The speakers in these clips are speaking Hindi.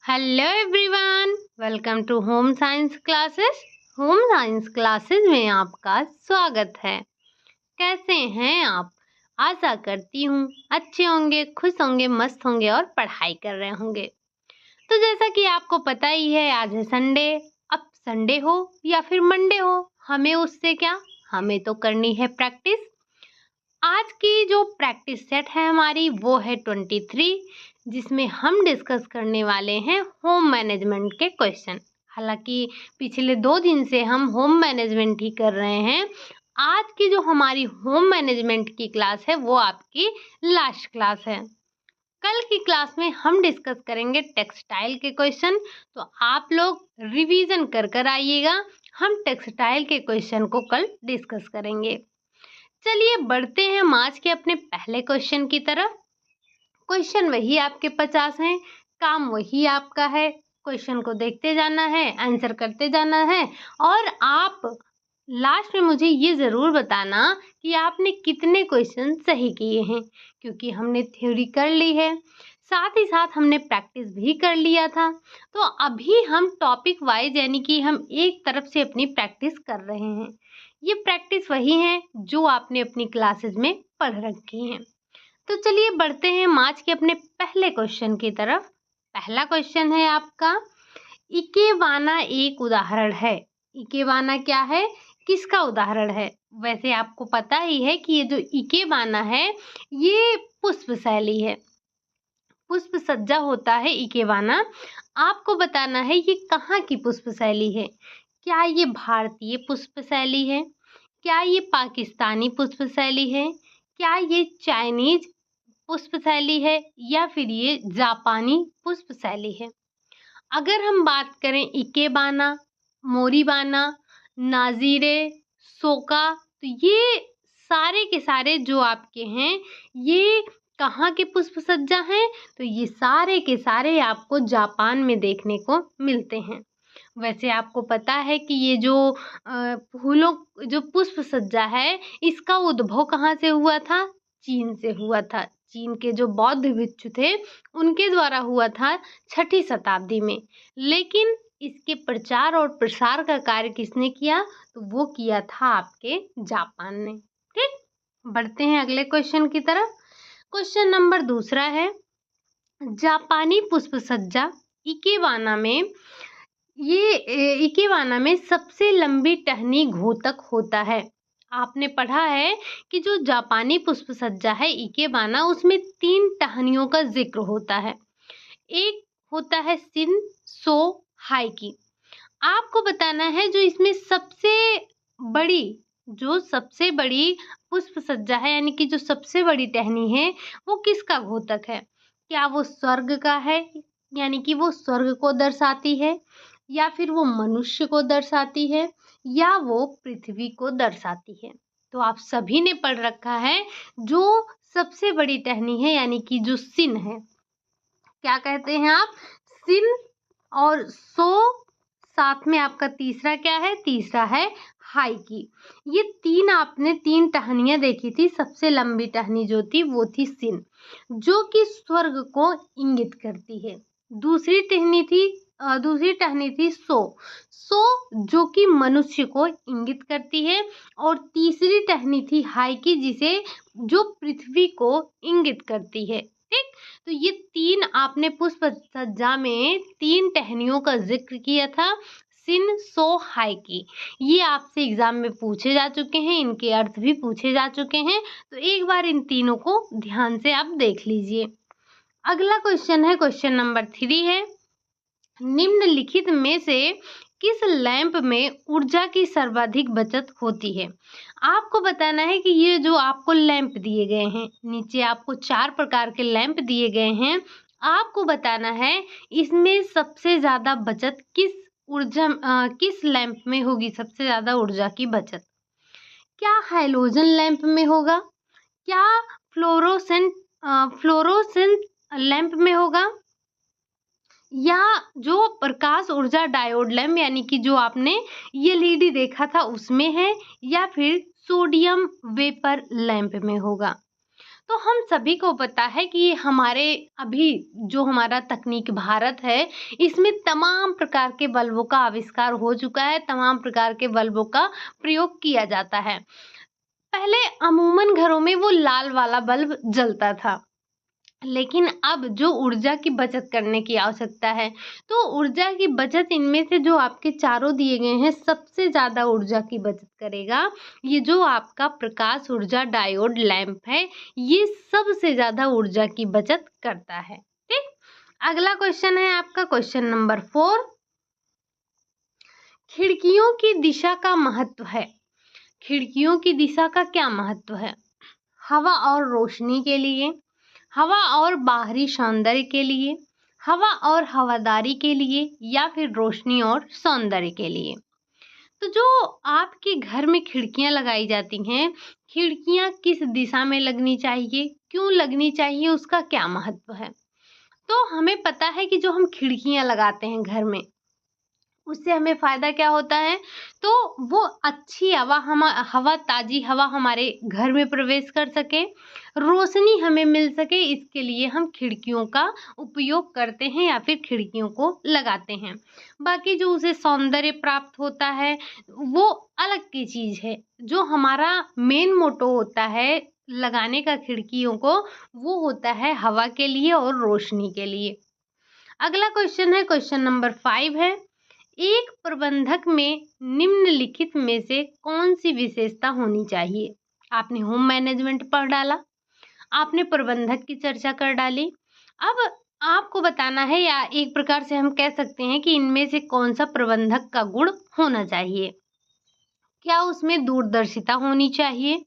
Hello everyone, welcome to home science classes. Home science classes में आपका स्वागत है। कैसे हैं आप? आशा करती हूँ अच्छे होंगे, खुश होंगे, मस्त होंगे और पढ़ाई कर रहे होंगे। तो जैसा कि आपको पता ही है, आज है संडे। अब संडे हो या फिर मंडे हो, हमें उससे क्या, हमें तो करनी है प्रैक्टिस। आज की जो प्रैक्टिस सेट है हमारी वो है 23, जिसमें हम डिस्कस करने वाले हैं होम मैनेजमेंट के क्वेश्चन। हालांकि पिछले 2 दिन से हम होम मैनेजमेंट ही कर रहे हैं। आज की जो हमारी होम मैनेजमेंट की क्लास है वो आपकी लास्ट क्लास है। कल की क्लास में हम डिस्कस करेंगे टेक्सटाइल के क्वेश्चन। तो आप लोग रिवीजन कर कर आइएगा। हम टेक्सटाइल के क्वेश्चन को कल डिस्कस करेंगे। चलिए बढ़ते हैं हम आज के अपने पहले क्वेश्चन की तरफ। क्वेश्चन वही आपके 50 हैं, काम वही आपका है। क्वेश्चन को देखते जाना है, आंसर करते जाना है और आप लास्ट में मुझे ये ज़रूर बताना कि आपने कितने क्वेश्चन सही किए हैं, क्योंकि हमने थ्योरी कर ली है, साथ ही साथ हमने प्रैक्टिस भी कर लिया था। तो अभी हम टॉपिक वाइज यानी कि हम एक तरफ से अपनी प्रैक्टिस कर रहे हैं। ये प्रैक्टिस वही है जो आपने अपनी क्लासेस में पढ़ रखी हैं। तो चलिए बढ़ते हैं आज के अपने पहले क्वेश्चन की तरफ। पहला क्वेश्चन है आपका, इकेबाना एक उदाहरण है। इकेबाना क्या है, किसका उदाहरण है? वैसे आपको पता ही है कि ये जो इकेबाना है ये पुष्प शैली है, पुष्प सज्जा होता है इकेबाना। आपको बताना है ये कहाँ की पुष्प शैली है। क्या ये भारतीय पुष्प शैली है, क्या ये पाकिस्तानी पुष्प शैली है, क्या ये चाइनीज पुष्प शैली है, या फिर ये जापानी पुष्प शैली है? अगर हम बात करें इकेबाना, मोरीबाना, नाजीरे, शोका, तो ये सारे के सारे जो आपके हैं ये कहाँ के पुष्प सज्जा हैं? तो ये सारे के सारे आपको जापान में देखने को मिलते हैं। वैसे आपको पता है कि ये जो फूलों जो पुष्प सज्जा है इसका उद्भव कहाँ से हुआ था? चीन से हुआ था। चीन के जो बौद्ध भिक्षु थे उनके द्वारा हुआ था 6ठी शताब्दी में। लेकिन इसके प्रचार और प्रसार का कार्य किसने किया? तो वो किया था आपके जापान ने। ठीक, बढ़ते हैं अगले क्वेश्चन की तरफ। क्वेश्चन नंबर दूसरा है, जापानी पुष्प सज्जा इकेबाना में इकेबाना में सबसे लंबी टहनी घोतक होता है। आपने पढ़ा है कि जो जापानी पुष्प सज्जा है इकेबाना, उसमें 3 टहनियों का जिक्र होता है। एक होता है सिन, सो, हाई की। आपको बताना है जो इसमें सबसे बड़ी पुष्प सज्जा है, यानी कि जो सबसे बड़ी टहनी है वो किसका घोतक है? क्या वो स्वर्ग का है, यानी कि वो स्वर्ग को दर्शाती है, या फिर वो मनुष्य को दर्शाती है, या वो पृथ्वी को दर्शाती है? तो आप सभी ने पढ़ रखा है जो सबसे बड़ी टहनी है यानी कि जो सिन है, क्या कहते हैं आप? सिन और सो, साथ में आपका तीसरा क्या है? तीसरा है हाई की। ये 3 आपने 3 टहनियाँ देखी थी। सबसे लंबी टहनी जो थी वो थी सिन, जो कि स्वर्ग को इंगित करती है। दूसरी टहनी थी सो, जो कि मनुष्य को इंगित करती है। और तीसरी टहनी थी हाई की, जो पृथ्वी को इंगित करती है। ठीक, तो ये 3 आपने पुष्प सज्जा में 3 टहनियों का जिक्र किया था, सिन, सो, हाई की। ये आपसे एग्जाम में पूछे जा चुके हैं, इनके अर्थ भी पूछे जा चुके हैं। तो एक बार इन तीनों को ध्यान से आप देख लीजिए। अगला क्वेश्चन है, क्वेश्चन नंबर 3 है, निम्नलिखित में से किस लैंप में ऊर्जा की सर्वाधिक बचत होती है? आपको बताना है कि ये जो आपको लैंप दिए गए हैं, नीचे आपको 4 प्रकार के लैंप दिए गए हैं। आपको बताना है इसमें सबसे ज़्यादा बचत किस लैंप में होगी? सबसे ज़्यादा ऊर्जा की बचत क्या हैलोजन लैंप में होगा, क्या फ्लोरोसेंट लैंप में होगा, या जो प्रकाश ऊर्जा डायोड लैंप यानी कि जो आपने एलईडी देखा था उसमें है, या फिर सोडियम वेपर लैंप में होगा? तो हम सभी को पता है कि हमारे अभी जो हमारा तकनीक भारत है, इसमें तमाम प्रकार के बल्बों का आविष्कार हो चुका है, तमाम प्रकार के बल्बों का प्रयोग किया जाता है। पहले अमूमन घरों में वो लाल वाला बल्ब जलता था, लेकिन अब जो ऊर्जा की बचत करने की आवश्यकता है, तो ऊर्जा की बचत इनमें से जो आपके चारों दिए गए हैं, सबसे ज़्यादा ऊर्जा की बचत करेगा ये जो आपका प्रकाश ऊर्जा डायोड लैंप है, ये सबसे ज़्यादा ऊर्जा की बचत करता है। ठीक, अगला क्वेश्चन है आपका क्वेश्चन नंबर 4। खिड़कियों की दिशा का महत्व है। खिड़कियों की दिशा का क्या महत्व है? हवा और रोशनी के लिए, हवा और बाहरी सौंदर्य के लिए, हवा और हवादारी के लिए, या फिर रोशनी और सौंदर्य के लिए। तो जो आपके घर में खिड़कियां लगाई जाती हैं, खिड़कियां किस दिशा में लगनी चाहिए, क्यों लगनी चाहिए, उसका क्या महत्व है? तो हमें पता है कि जो हम खिड़कियां लगाते हैं घर में, उससे हमें फ़ायदा क्या होता है? तो वो अच्छी हवा ताज़ी हवा हमारे घर में प्रवेश कर सके, रोशनी हमें मिल सके, इसके लिए हम खिड़कियों का उपयोग करते हैं या फिर खिड़कियों को लगाते हैं। बाकी जो उसे सौंदर्य प्राप्त होता है, वो अलग की चीज़ है। जो हमारा मेन मोटो होता है लगाने का खिड़कियों को, वो होता है हवा के लिए और रोशनी के लिए। अगला क्वेश्चन है क्वेश्चन नंबर 5 है। एक प्रबंधक में निम्नलिखित में से कौन सी विशेषता होनी चाहिए? आपने होम मैनेजमेंट पढ़ डाला, आपने प्रबंधक की चर्चा कर डाली। अब आपको बताना है, या एक प्रकार से हम कह सकते हैं कि इनमें से कौन सा प्रबंधक का गुण होना चाहिए। क्या उसमें दूरदर्शिता होनी चाहिए,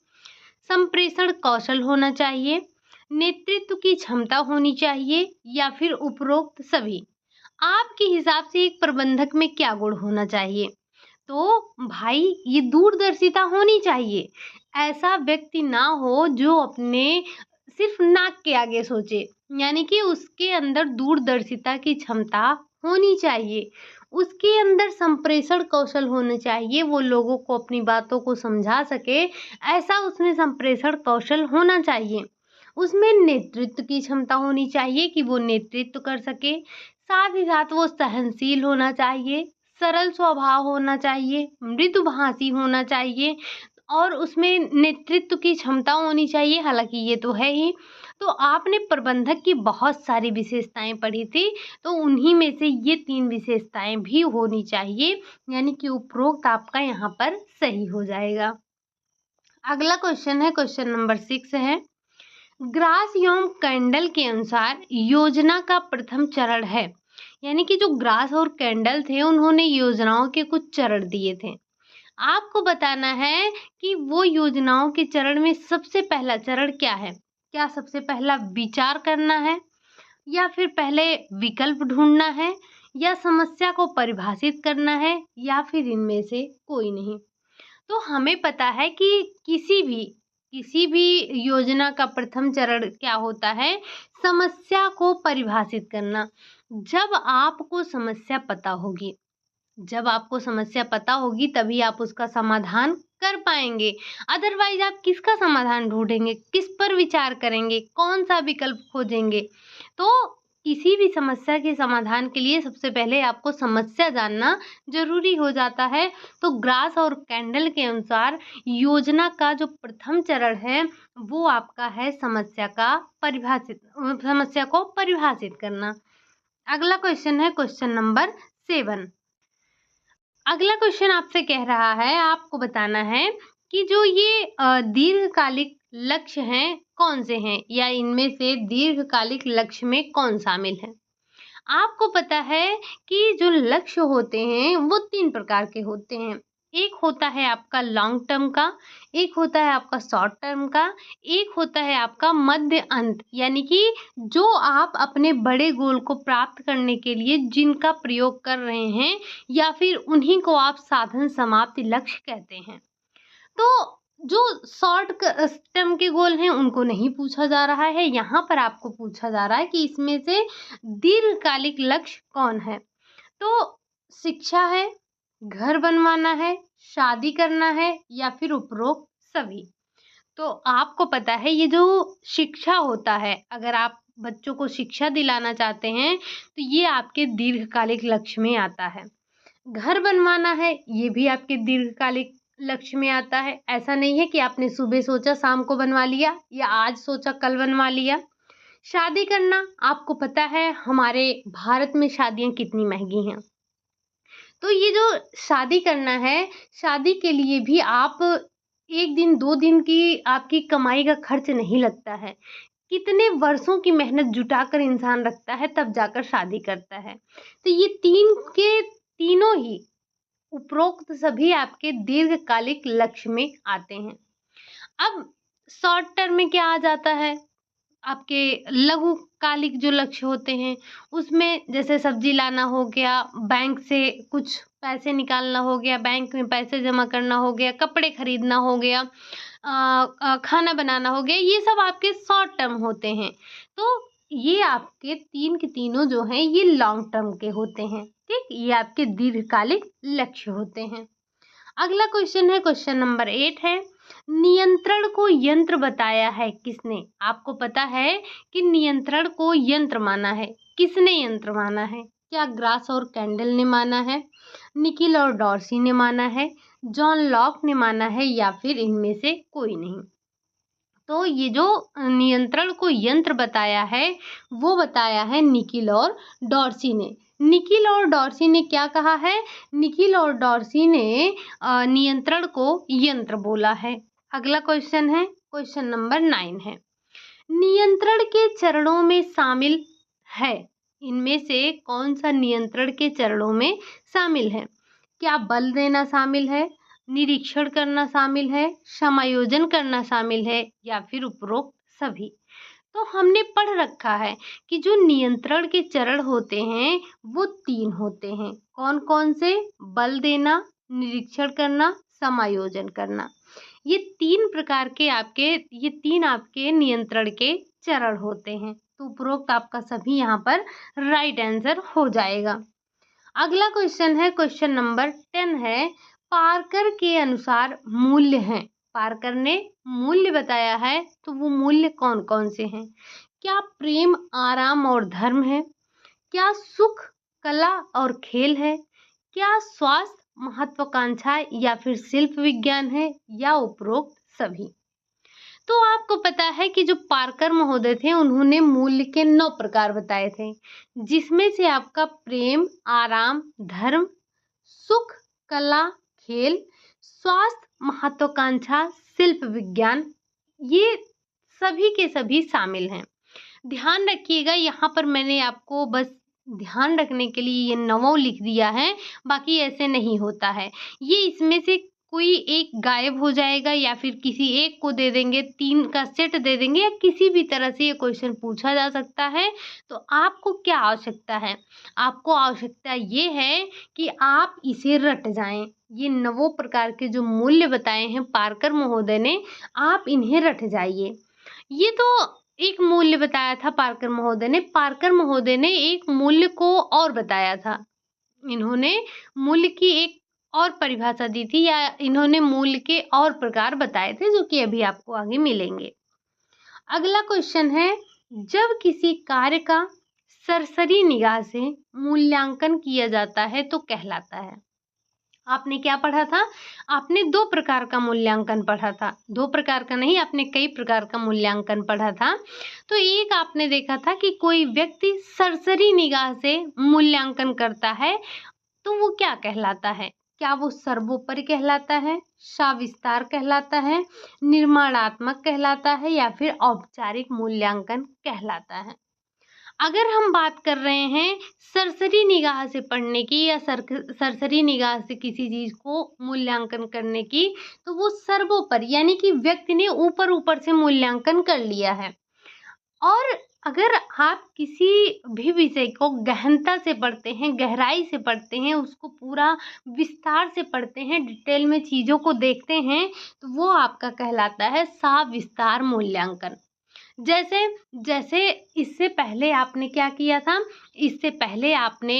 संप्रेषण कौशल होना चाहिए, नेतृत्व की क्षमता होनी चाहिए, या फिर उपरोक्त सभी? आपके हिसाब से एक प्रबंधक में क्या गुण होना चाहिए? तो भाई ये दूरदर्शिता होनी चाहिए। ऐसा व्यक्ति ना हो जो अपने सिर्फ नाक के आगे सोचे, यानी कि उसके अंदर दूरदर्शिता की क्षमता होनी चाहिए। उसके अंदर संप्रेषण कौशल होने चाहिए, वो लोगों को अपनी बातों को समझा सके, ऐसा उसमें संप्रेषण कौशल होना चाहिए। उसमें नेतृत्व की क्षमता होनी चाहिए कि वो नेतृत्व कर सके, साथ ही साथ वो सहनशील होना चाहिए, सरल स्वभाव होना चाहिए, मृदुभाषी होना चाहिए, और उसमें नेतृत्व की क्षमता होनी चाहिए। हालांकि ये तो है ही। तो आपने प्रबंधक की बहुत सारी विशेषताएं पढ़ी थी, तो उन्हीं में से ये 3 विशेषताएं भी होनी चाहिए, यानी कि उपरोक्त आपका यहाँ पर सही हो जाएगा। अगला क्वेश्चन है क्वेश्चन नंबर 6 है। ग्रास एवं कैंडल के अनुसार योजना का प्रथम चरण है, यानी कि जो ग्रास और कैंडल थे, उन्होंने योजनाओं के कुछ चरण दिए थे। आपको बताना है कि वो योजनाओं के चरण में सबसे पहला चरण क्या है? क्या सबसे पहला विचार करना है, या फिर पहले विकल्प ढूंढना है, या समस्या को परिभाषित करना है, या फिर इनमें से कोई नहीं? तो हमें पता है कि किसी भी योजना का प्रथम चरण क्या होता है? समस्या को परिभाषित करना। जब आपको समस्या पता होगी, जब आपको समस्या पता होगी तभी आप उसका समाधान कर पाएंगे। अदरवाइज आप किसका समाधान ढूंढेंगे, किस पर विचार करेंगे, कौन सा विकल्प खोजेंगे? तो किसी भी समस्या के समाधान के लिए सबसे पहले आपको समस्या जानना जरूरी हो जाता है। तो ग्रास और कैंडल के अनुसार योजना का जो प्रथम चरण है, वो आपका है समस्या को परिभाषित करना। अगला क्वेश्चन है क्वेश्चन नंबर 7। अगला क्वेश्चन आपसे कह रहा है, आपको बताना है कि जो ये दीर्घकालिक लक्ष्य हैं कौन से हैं, या इनमें से दीर्घकालिक लक्ष्य में कौन शामिल है? आपको पता है कि जो लक्ष्य होते हैं वो 3 प्रकार के होते हैं। एक होता है आपका लॉन्ग टर्म का, एक होता है आपका शॉर्ट टर्म का, एक होता है आपका मध्य अंत, यानी कि जो आप अपने बड़े गोल को प्राप्त करने के लिए जिनका प्रयोग कर रहे हैं, या फिर उन्हीं को आप साधन समाप्ति लक्ष्य कहते हैं। तो जो शॉर्ट टर्म के गोल हैं उनको नहीं पूछा जा रहा है, यहाँ पर आपको पूछा जा रहा है कि इसमें से दीर्घकालिक लक्ष्य कौन है? तो शिक्षा है, घर बनवाना है, शादी करना है, या फिर उपरोक्त सभी? तो आपको पता है ये जो शिक्षा होता है, अगर आप बच्चों को शिक्षा दिलाना चाहते हैं तो ये आपके दीर्घकालिक लक्ष्य में आता है। घर बनवाना है, ये भी आपके दीर्घकालिक लक्ष्य में आता है। ऐसा नहीं है कि आपने सुबह सोचा शाम को बनवा लिया या आज सोचा कल बनवा लिया। शादी करना, आपको पता है हमारे भारत में शादियां कितनी महंगी हैं। तो ये जो शादी करना है, शादी के लिए भी आप 1 दिन 2 दिन की आपकी कमाई का खर्च नहीं लगता है। कितने वर्षों की मेहनत जुटाकर इंसान रखता है तब जाकर शादी करता है। तो ये 3 के तीनों ही उपरोक्त सभी आपके दीर्घकालिक लक्ष्य में आते हैं। अब शॉर्ट टर्म में क्या आ जाता है? आपके लघुकालिक जो लक्ष्य होते हैं, उसमें जैसे सब्जी लाना हो गया, बैंक से कुछ पैसे निकालना हो गया, बैंक में पैसे जमा करना हो गया, कपड़े खरीदना हो गया, खाना बनाना हो गया, ये सब आपके शॉर्ट टर्म होते हैं। तो ये आपके 3 के तीनों जो हैं ये लॉन्ग टर्म के होते हैं, ठीक? ये आपके दीर्घकालिक लक्ष्य होते हैं। अगला क्वेश्चन है, क्वेश्चन नंबर 8 है, नियंत्रण को यंत्र बताया है किसने? आपको पता है कि नियंत्रण को यंत्र माना है, किसने यंत्र माना है? क्या ग्रास और कैंडल ने माना है, निकिल और डॉर्सी ने माना है, जॉन लॉक ने माना है, या फिर इनमें से कोई नहीं? तो ये जो नियंत्रण को यंत्र बताया है वो बताया है निकिल और डॉर्सी ने। निकिल और डॉर्सी ने क्या कहा है? निकिल और डॉर्सी ने नियंत्रण को यंत्र बोला है। अगला क्वेश्चन है, क्वेश्चन नंबर 9 है, नियंत्रण के चरणों में शामिल है, इनमें से कौन सा नियंत्रण के चरणों में शामिल है? क्या बल देना शामिल है, निरीक्षण करना शामिल है, समायोजन करना शामिल है, या फिर उपरोक्त सभी? तो हमने पढ़ रखा है कि जो नियंत्रण के चरण होते हैं वो 3 होते हैं। कौन कौन से? बल देना, निरीक्षण करना, समायोजन करना। ये 3 प्रकार के ये 3 आपके नियंत्रण के चरण होते हैं। तो उपरोक्त आपका सभी यहाँ पर राइट आंसर हो जाएगा। अगला क्वेश्चन है, क्वेश्चन नंबर 10 है, पार्कर के अनुसार मूल्य हैं। पार्कर ने मूल्य बताया है, तो वो मूल्य कौन कौन से हैं? क्या प्रेम, आराम और धर्म है? क्या सुख, कला और खेल है? क्या स्वास्थ्य, महत्वाकांक्षा या फिर शिल्प विज्ञान है, या उपरोक्त सभी? तो आपको पता है कि जो पार्कर महोदय थे उन्होंने मूल्य के 9 प्रकार बताए थे, जिसमें से आपका प्रेम, आराम, धर्म, सुख, कला, खेल, स्वास्थ्य, महत्वाकांक्षा, शिल्प विज्ञान, ये सभी के सभी शामिल हैं। ध्यान रखिएगा, यहाँ पर मैंने आपको बस ध्यान रखने के लिए ये 9 लिख दिया है, बाकी ऐसे नहीं होता है। ये इसमें से कोई एक गायब हो जाएगा या फिर किसी एक को दे देंगे, 3 का सेट दे देंगे, या किसी भी तरह से ये क्वेश्चन पूछा जा सकता है। तो आपको क्या आवश्यकता है? आपको आवश्यकता ये है कि आप इसे रट जाएं। ये 9 प्रकार के जो मूल्य बताए हैं पार्कर महोदय ने, आप इन्हें रट जाइए। ये तो एक मूल्य बताया था पार्कर महोदय ने। पार्कर महोदय ने एक मूल्य को और बताया था। इन्होंने मूल्य की एक और परिभाषा दी थी, या इन्होंने मूल्य के और प्रकार बताए थे, जो कि अभी आपको आगे मिलेंगे। अगला क्वेश्चन है, जब किसी कार्य का सरसरी निगाह से मूल्यांकन किया जाता है तो कहलाता है। आपने क्या पढ़ा था? आपने 2 प्रकार का मूल्यांकन पढ़ा था। 2 प्रकार का नहीं, आपने कई प्रकार का मूल्यांकन पढ़ा था। तो एक आपने देखा था कि कोई व्यक्ति सरसरी निगाह से मूल्यांकन करता है तो वो क्या कहलाता है? क्या वो सर्वोपरि कहलाता है, सविस्तार कहलाता है, निर्माणात्मक कहलाता है, या फिर औपचारिक मूल्यांकन कहलाता है? अगर हम बात कर रहे हैं सरसरी निगाह से पढ़ने की या सरसरी निगाह से किसी चीज को मूल्यांकन करने की, तो वो सर्वोपरि यानी कि व्यक्ति ने ऊपर ऊपर से मूल्यांकन कर लिया है। और अगर आप किसी भी विषय को गहनता से पढ़ते हैं, गहराई से पढ़ते हैं, उसको पूरा विस्तार से पढ़ते हैं, डिटेल में चीज़ों को देखते हैं, तो वो आपका कहलाता है सविस्तार मूल्यांकन। जैसे जैसे इससे पहले आपने क्या किया था, इससे पहले आपने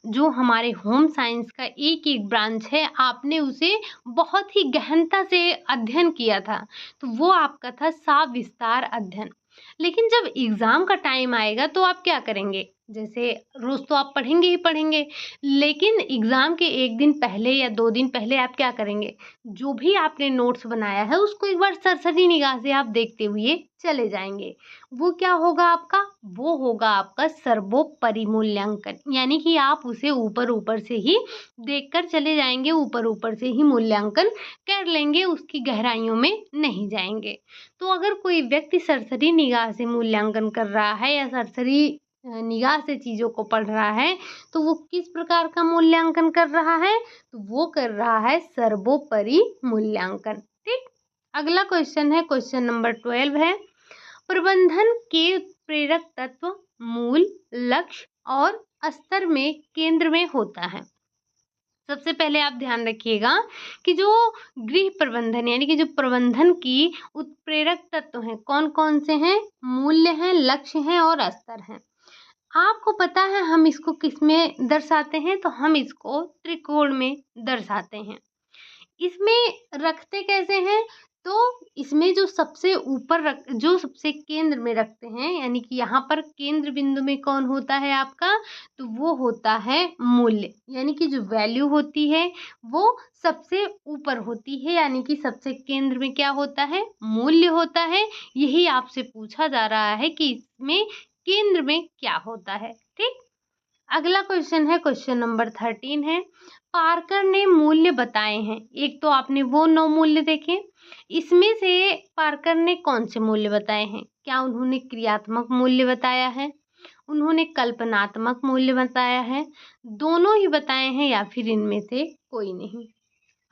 जो हमारे होम साइंस का एक एक ब्रांच है, आपने उसे बहुत ही गहनता से अध्ययन किया था। तो वो आपका था सविस्तार अध्ययन। लेकिन जब एग्ज़ाम का टाइम आएगा तो आप क्या करेंगे? जैसे रोज़ तो आप पढ़ेंगे ही पढ़ेंगे, लेकिन एग्ज़ाम के 1 दिन पहले या 2 दिन पहले आप क्या करेंगे? जो भी आपने नोट्स बनाया है उसको एक बार सरसरी निगाह से आप देखते हुए चले जाएँगे। वो क्या होगा आपका? वो होगा आपका सर्वोपरि मूल्यांकन। यानी कि आप उसे ऊपर-ऊपर से ही देखकर चले जाएँगे, ऊपर-ऊपर से ही मूल्यांकन कर लेंगे, उसकी गहराइयों में नहीं जाएँगे। तो अगर कोई व्यक्ति सरसरी निगाह से मूल्यांकन कर रहा है या सरसरी निगाह से चीज़ों को पढ़ रहा है, तो वो किस प्रकार का मूल्यांकन कर रहा है? तो वो कर रहा है सर्वोपरि मूल्यांकन। ठीक? अगला क्वेश्चन है, क्वेश्चन नंबर 12 है, प्रबंधन के प्रेरक तत्व मूल, लक्ष्य और स्तर में केंद्र में होता है। सबसे पहले आप ध्यान रखिएगा कि जो गृह प्रबंधन यानी कि जो प्रबंधन की उत्प्रेरक तत्व हैं, कौन-कौन से हैं? मूल्य हैं, लक्ष्य हैं और स्तर हैं। आपको पता है हम इसको किसमें दर्शाते हैं? तो हम इसको त्रिकोण में दर्शाते हैं। इसमें रखते कैसे हैं? तो इसमें जो सबसे ऊपर जो सबसे केंद्र में रखते हैं, यानी कि यहाँ पर केंद्र बिंदु में कौन होता है आपका? तो वो होता है मूल्य। यानी कि जो वैल्यू होती है वो सबसे ऊपर होती है, यानी कि सबसे केंद्र में क्या होता है? मूल्य होता है। यही आपसे पूछा जा रहा है कि इसमें केंद्र में क्या होता है। ठीक? अगला क्वेश्चन है, क्वेश्चन नंबर 13 है, पार्कर ने मूल्य बताए हैं। एक तो आपने वो 9 मूल्य देखे, इसमें से पार्कर ने कौन से मूल्य बताए हैं? क्या उन्होंने क्रियात्मक मूल्य बताया है? उन्होंने कल्पनात्मक मूल्य बताया है? दोनों ही बताए हैं या फिर इनमें से कोई नहीं?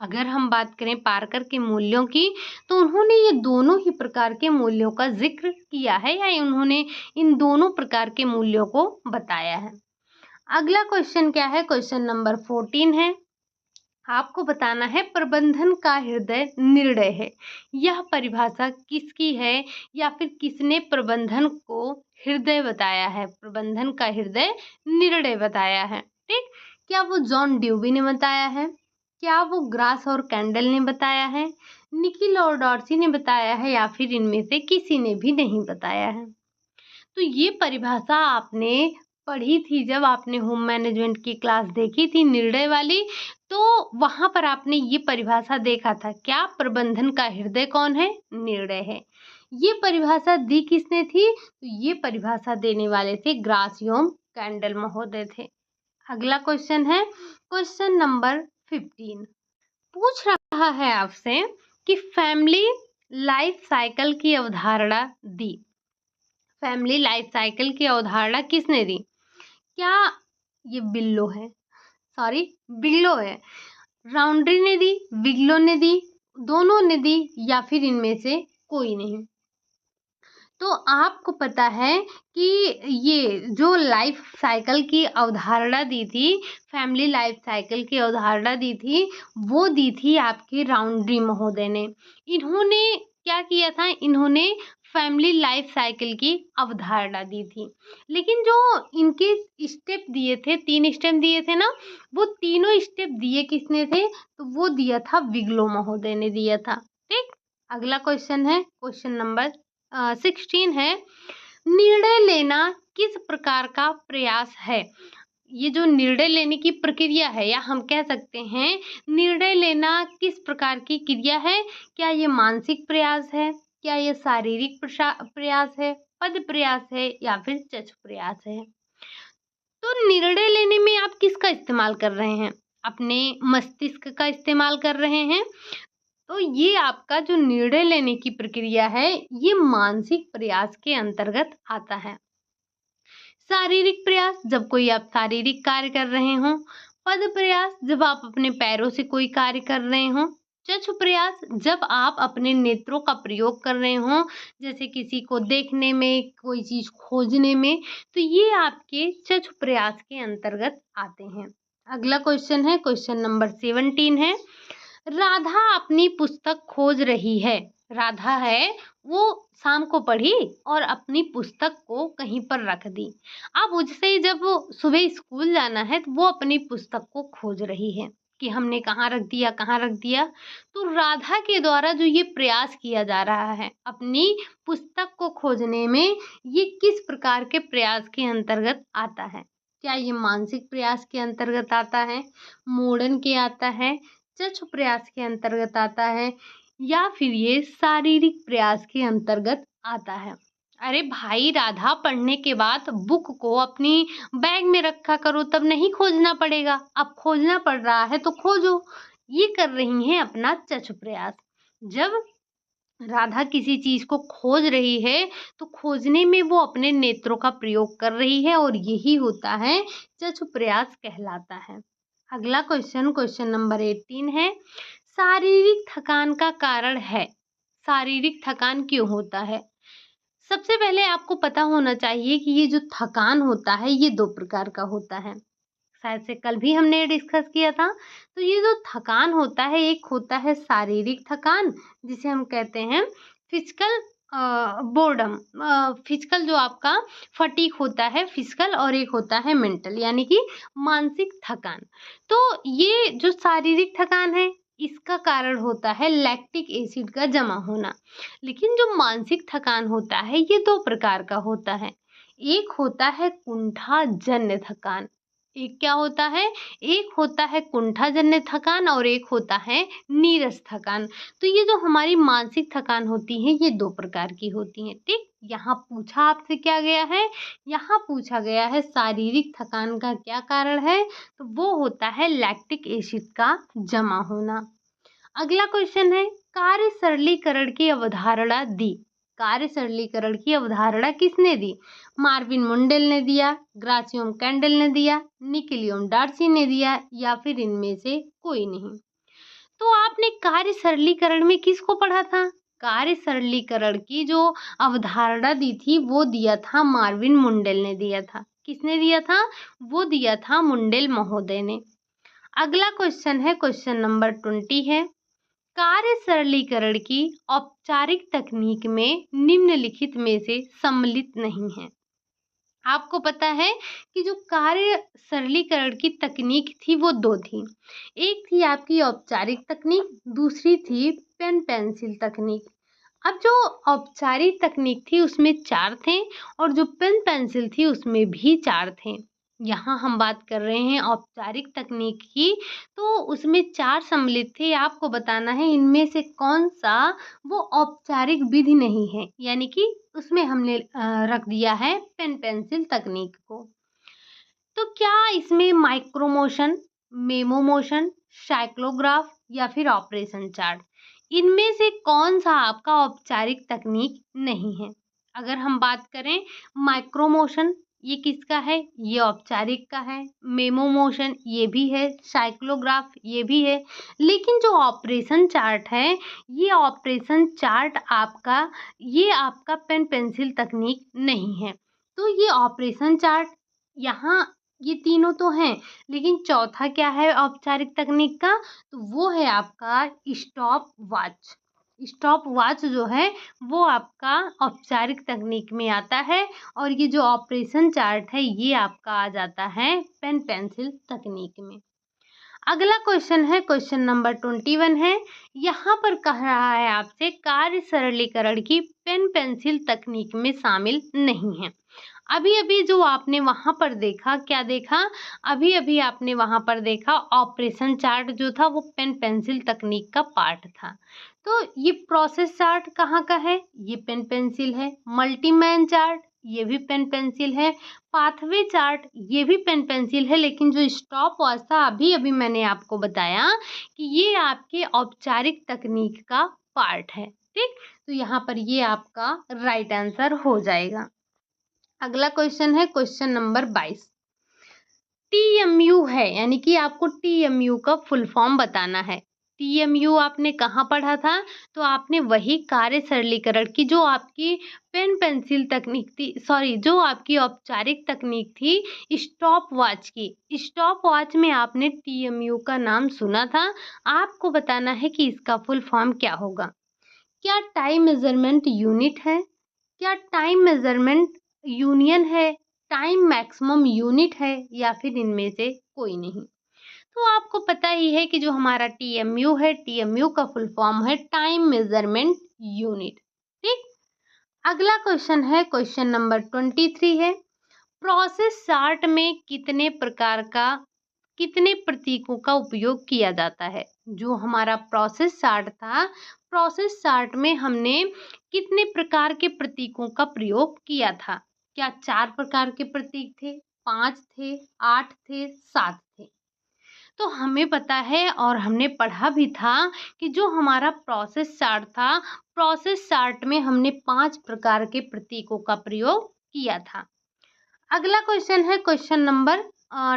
अगर हम बात करें पार्कर के मूल्यों की, तो उन्होंने ये दोनों ही प्रकार के मूल्यों का ज़िक्र किया है या उन्होंने इन दोनों प्रकार के मूल्यों को बताया है। अगला क्वेश्चन क्या है? क्वेश्चन नंबर 14 है। आपको बताना है प्रबंधन का हृदय निर्णय है। यह परिभाषा किसकी है या फिर किसने प्रबंधन को हृदय बताया है? प्रबंधन का हृदय निर्णय बताया है। ठीक? क्या वो जॉन ड्यूवी ने बताया है? क्या वो ग्रास और कैंडल ने बताया है? निकिल और डॉर्सी ने बताया है या फिर इनमें से किसी ने भी नहीं बताया है? तो ये परिभाषा आपने पढ़ी थी जब आपने होम मैनेजमेंट की क्लास देखी थी निर्णय वाली, तो वहाँ पर आपने ये परिभाषा देखा था। क्या? प्रबंधन का हृदय कौन है? निर्णय है। ये परिभाषा दी किसने थी? तो ये परिभाषा देने वाले थे ग्रासियोम कैंडल महोदय थे। अगला क्वेश्चन है, क्वेश्चन नंबर 15 पूछ रहा है आपसे कि फैमिली लाइफ साइकिल की अवधारणा दी। फैमिली लाइफ साइकिल की अवधारणा किसने दी? क्या ये बिल्लो है, राउंड्री ने दी, बिगलो ने दी, दोनों ने दी या फिर इनमें से कोई नहीं? तो आपको पता है कि ये जो लाइफ साइकिल की अवधारणा दी थी, फैमिली लाइफ साइकिल की अवधारणा दी थी, वो दी थी आपके राउंड्री महोदय ने। इन्होंने क्या किया था? इन्होंने फैमिली लाइफ साइकिल की अवधारणा दी थी। लेकिन जो इनके स्टेप दिए थे, 3 स्टेप दिए थे ना, वो तीनों स्टेप दिए किसने थे? तो वो दिया था बिगलो महोदय ने दिया था। ठीक? अगला क्वेश्चन है, क्वेश्चन नंबर 16 है, निर्णय लेना किस प्रकार का प्रयास है? ये जो निर्णय लेने की प्रक्रिया है या हम कह सकते हैं निर्णय लेना किस प्रकार की क्रिया है? क्या ये मानसिक प्रयास है? क्या ये शारीरिक प्रयास है? पद प्रयास है या फिर चच प्रयास है? तो निर्णय लेने में आप किसका इस्तेमाल कर रहे हैं? अपने मस्तिष्क का इस्तेमाल कर रहे हैं। तो ये आपका जो निर्णय लेने की प्रक्रिया है, ये मानसिक प्रयास के अंतर्गत आता है। शारीरिक प्रयास जब कोई आप शारीरिक कार्य कर रहे हों, पद प्रयास जब आप अपने पैरों से कोई कार्य कर रहे हों, चक्षु प्रयास जब आप अपने नेत्रों का प्रयोग कर रहे हों, जैसे किसी को देखने में, कोई चीज़ खोजने में, तो ये आपके चक्षु प्रयास के अंतर्गत आते हैं। अगला क्वेश्चन है, क्वेश्चन नंबर 17 है, राधा अपनी पुस्तक खोज रही है। राधा है वो शाम को पढ़ी और अपनी पुस्तक को कहीं पर रख दी। अब उससे जब वो सुबह स्कूल जाना है तो वो अपनी पुस्तक को खोज रही है कि हमने कहाँ रख दिया, कहाँ रख दिया। तो राधा के द्वारा जो ये प्रयास किया जा रहा है अपनी पुस्तक को खोजने में, ये किस प्रकार के प्रयास के अंतर्गत आता है? क्या ये मानसिक प्रयास के अंतर्गत आता है, मूडन के आता है, चक्ष प्रयास के अंतर्गत आता है, या फिर ये शारीरिक प्रयास के अंतर्गत आता है? अरे भाई राधा, पढ़ने के बाद बुक को अपनी बैग में रखा करो, तब नहीं खोजना पड़ेगा। अब खोजना पड़ रहा है तो खोजो। ये कर रही हैं अपना चक्ष प्रयास। जब राधा किसी चीज को खोज रही है तो खोजने में वो अपने नेत्रों का प्रयोग कर रही है और यही होता है चक्षु प्रयास कहलाता है। अगला क्वेश्चन नंबर 18 है, शारीरिक थकान का कारण है। शारीरिक थकान क्यों होता है? सबसे पहले आपको पता होना चाहिए कि ये जो थकान होता है ये दो प्रकार का होता है। शायद से कल भी हमने डिस्कस किया था। तो ये जो थकान होता है, एक होता है शारीरिक थकान जिसे हम कहते हैं फिजिकल बोर्डम, फिजिकल जो आपका फटीक होता है फिजिकल, और एक होता है मेंटल यानी कि मानसिक थकान। तो ये जो शारीरिक थकान है इसका कारण होता है लैक्टिक एसिड का जमा होना। लेकिन जो मानसिक थकान होता है ये दो प्रकार का होता है। एक होता है कुंठाजन्य थकान। एक क्या होता है? एक होता है कुंठाजन्य थकान और एक होता है नीरस थकान। तो ये जो हमारी मानसिक थकान होती है ये दो प्रकार की होती है। ठीक, यहाँ पूछा आपसे क्या गया है? यहाँ पूछा गया है शारीरिक थकान का क्या कारण है, तो वो होता है लैक्टिक एसिड का जमा होना। अगला क्वेश्चन है, कार्य सरलीकरण की अवधारणा दी। कार्य सरलीकरण की अवधारणा किसने दी? मार्विन मुंडेल ने दिया, ग्रासियम कैंडल ने दिया, निकोलियम डार्सी ने दिया, या फिर इनमें से कोई नहीं। तो आपने कार्य सरलीकरण में किसको पढ़ा था? कार्य सरलीकरण की जो अवधारणा दी थी वो दिया था मार्विन मुंडेल ने दिया था। किसने दिया था? वो दिया था मुंडेल महोदय ने। अगला क्वेश्चन है क्वेश्चन नंबर 20 है, कार्य सरलीकरण की औपचारिक तकनीक में निम्नलिखित में से सम्मिलित नहीं है। आपको पता है कि जो कार्य सरलीकरण की तकनीक थी वो दो थी। एक थी आपकी औपचारिक तकनीक, दूसरी थी पेन पेंसिल तकनीक। अब जो औपचारिक तकनीक थी उसमें 4 थे और जो पेन पेंसिल थी उसमें भी 4 थे। यहाँ हम बात कर रहे हैं औपचारिक तकनीक की, तो उसमें 4 सम्मिलित थे। आपको बताना है इनमें से कौन सा वो औपचारिक विधि नहीं है, यानी कि उसमें हमने रख दिया है पेन पेंसिल तकनीक को। तो क्या इसमें माइक्रो मोशन, मेमो मोशन, साइक्लोग्राफ या फिर ऑपरेशन चार्ट, इनमें से कौन सा आपका औपचारिक तकनीक नहीं है? अगर हम बात करें माइक्रो मोशन, ये किसका है? ये औपचारिक का है। मेमो मोशन ये भी है, साइक्लोग्राफ ये भी है। लेकिन जो ऑपरेशन चार्ट है, ये ऑपरेशन चार्ट आपका, ये आपका पेन पेंसिल तकनीक नहीं है। तो ये ऑपरेशन चार्ट, यहाँ ये तीनों तो हैं, लेकिन चौथा क्या है औपचारिक तकनीक का? तो वो है आपका स्टॉप वॉच। स्टॉप वॉच जो है वो आपका औपचारिक तकनीक में आता है, और ये जो ऑपरेशन चार्ट है ये आपका आ जाता है पेन पेंसिल तकनीक में। अगला क्वेश्चन है क्वेश्चन नंबर 21 है, यहाँ पर कह रहा है आपसे कार्य सरलीकरण की पेन पेंसिल तकनीक में शामिल नहीं है। अभी अभी जो आपने वहां पर देखा, क्या देखा? अभी अभी आपने वहां पर देखा ऑपरेशन चार्ट जो था वो पेन पेंसिल तकनीक का पार्ट था। तो ये प्रोसेस चार्ट कहाँ का है? ये पेन पेंसिल है। मल्टीमैन चार्ट ये भी पेन पेंसिल है। पाथवे चार्ट ये भी पेन पेंसिल है। लेकिन जो स्टॉप वॉच था अभी अभी मैंने आपको बताया कि ये आपके औपचारिक तकनीक का पार्ट है। ठीक, तो यहाँ पर ये आपका राइट आंसर हो जाएगा। अगला क्वेश्चन है क्वेश्चन नंबर 22। टीएमयू है, यानी कि आपको टीएमयू का फुल फॉर्म बताना है। टीएमयू आपने कहाँ पढ़ा था? तो आपने वही कार्य सरलीकरण की जो आपकी पेन पेंसिल तकनीक थी, सॉरी जो आपकी औपचारिक तकनीक थी स्टॉप वॉच की। स्टॉप वॉच में आपने टीएमयू का नाम सुना था। आपको बताना है कि इसका फुल फॉर्म क्या होगा। क्या टाइम मेजरमेंट यूनिट है, क्या टाइम मेजरमेंट यूनियन है, टाइम मैक्सिमम यूनिट है, या फिर इनमें से कोई नहीं। तो आपको पता ही है कि जो हमारा टीएमयू है, टीएमयू का फुल फॉर्म है टाइम मेजरमेंट यूनिट। ठीक। अगला क्वेश्चन है, क्वेश्चन नंबर 23 है, प्रोसेस चार्ट में कितने प्रतीकों का उपयोग किया जाता है। जो हमारा प्रोसेस चार्ट था, प्रोसेस चार्ट में हमने कितने प्रकार के प्रतीकों का प्रयोग किया था। क्या 4 प्रकार के प्रतीक थे, 5 थे, 8 थे, 7 थे। तो हमें पता है और हमने पढ़ा भी था कि जो हमारा प्रोसेस चार्ट था, प्रोसेस चार्ट में हमने 5 प्रकार के प्रतीकों का प्रयोग किया था। अगला क्वेश्चन है, क्वेश्चन नंबर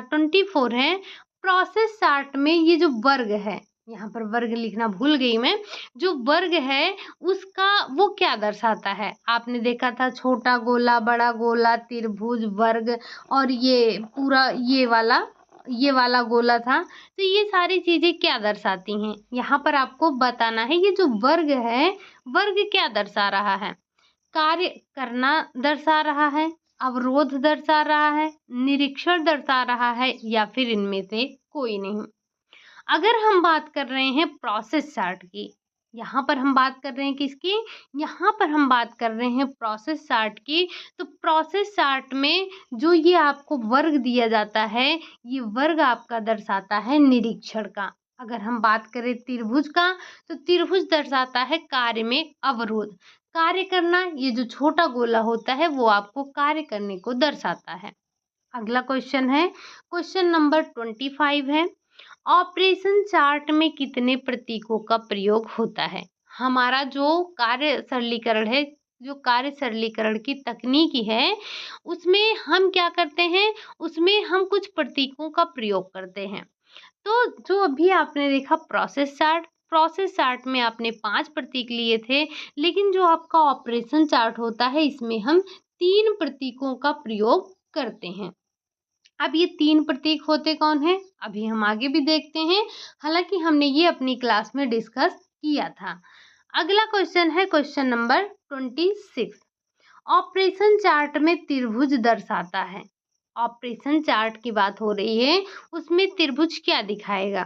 24 है, प्रोसेस चार्ट में ये जो वर्ग है, यहाँ पर वर्ग लिखना भूल गई मैं, जो वर्ग है उसका वो क्या दर्शाता है। आपने देखा था छोटा गोला, बड़ा गोला, त्रिभुज, वर्ग, और ये पूरा ये वाला गोला था। तो ये सारी चीजें क्या दर्शाती हैं, यहाँ पर आपको बताना है। ये जो वर्ग है, वर्ग क्या दर्शा रहा है, कार्य करना दर्शा रहा है, अवरोध दर्शा रहा है, निरीक्षण दर्शा रहा है, या फिर इनमें से कोई नहीं। अगर हम बात कर रहे हैं प्रोसेस चार्ट की, यहाँ पर हम बात कर रहे हैं किसकी, यहाँ पर हम बात कर रहे हैं प्रोसेस चार्ट की। तो प्रोसेस चार्ट में जो ये आपको वर्ग दिया जाता है, ये वर्ग आपका दर्शाता है निरीक्षण का। अगर हम बात करें त्रिभुज का, तो त्रिभुज दर्शाता है कार्य में अवरोध, कार्य करना। ये जो छोटा गोला होता है वो आपको कार्य करने को दर्शाता है। अगला क्वेश्चन है, क्वेश्चन नंबर 25 है, ऑपरेशन चार्ट में कितने प्रतीकों का प्रयोग होता है। हमारा जो कार्य सरलीकरण है, जो कार्य सरलीकरण की तकनीकी है, उसमें हम क्या करते हैं, उसमें हम कुछ प्रतीकों का प्रयोग करते हैं। तो जो अभी आपने देखा प्रोसेस चार्ट, प्रोसेस चार्ट में आपने 5 प्रतीक लिए थे, लेकिन जो आपका ऑपरेशन चार्ट होता है, इसमें हम 3 प्रतीकों का प्रयोग करते हैं। अब ये 3 प्रतीक होते कौन है, अभी हम आगे भी देखते हैं, हालांकि हमने ये अपनी क्लास में डिस्कस किया था। अगला क्वेश्चन है, क्वेश्चन नंबर 26, ऑपरेशन चार्ट में त्रिभुज दर्शाता है। ऑपरेशन चार्ट की बात हो रही है, उसमें त्रिभुज क्या दिखाएगा,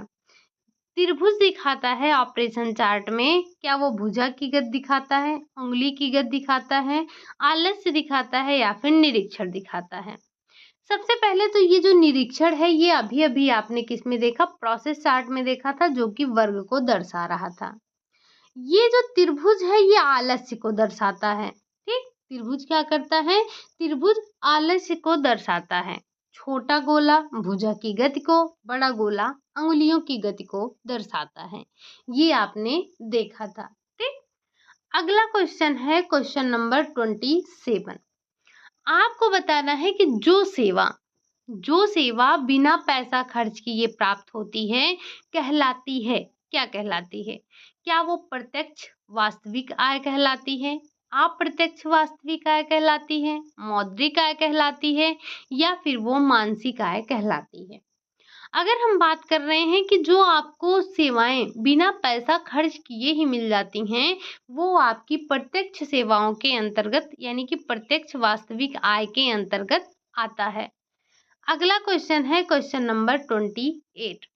त्रिभुज दिखाता है ऑपरेशन चार्ट में। क्या वो भुजा की गति दिखाता है, उंगली की गति दिखाता है, आलस्य दिखाता है, या फिर निरीक्षण दिखाता है। सबसे पहले तो ये जो निरीक्षण है, ये अभी अभी आपने किस में देखा, प्रोसेस चार्ट में देखा था, जो कि वर्ग को दर्शा रहा था। ये जो त्रिभुज है, ये आलस्य को दर्शाता है। ठीक, त्रिभुज क्या करता है, त्रिभुज आलस्य को दर्शाता है। छोटा गोला भुजा की गति को, बड़ा गोला अंगुलियों की गति को दर्शाता है। ये आपने देखा था। ठीक। अगला क्वेश्चन है, क्वेश्चन नंबर 27, आपको बताना है कि जो सेवा बिना पैसा खर्च किए प्राप्त होती है, कहलाती है, क्या कहलाती है। क्या वो प्रत्यक्ष वास्तविक आय कहलाती है, अप्रत्यक्ष वास्तविक आय कहलाती है, मौद्रिक आय कहलाती है, या फिर वो मानसिक आय कहलाती है। अगर हम बात कर रहे हैं कि जो आपको सेवाएं बिना पैसा खर्च किए ही मिल जाती हैं, वो आपकी प्रत्यक्ष सेवाओं के अंतर्गत, यानी कि प्रत्यक्ष वास्तविक आय के अंतर्गत आता है। अगला क्वेश्चन है, क्वेश्चन नंबर 28,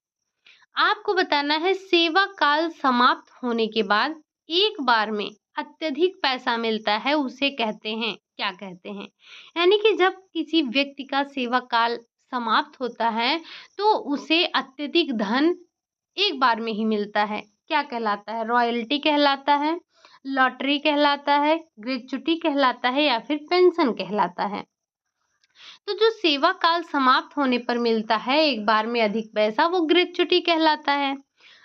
आपको बताना है सेवा काल समाप्त होने के बाद एक बार में अत्यधिक पैसा मिलता है, उसे कहते हैं, क्या कहते हैं। यानी कि जब किसी व्यक्ति का सेवा काल समाप्त होता है, तो उसे अत्यधिक धन एक बार में ही मिलता है, क्या कहलाता है, रॉयल्टी कहलाता है, लॉटरी कहलाता है, ग्रेच्युटी कहलाता है, या फिर पेंशन कहलाता है। तो जो सेवा काल समाप्त होने पर मिलता है एक बार में अधिक पैसा, वो ग्रेच्युटी कहलाता है।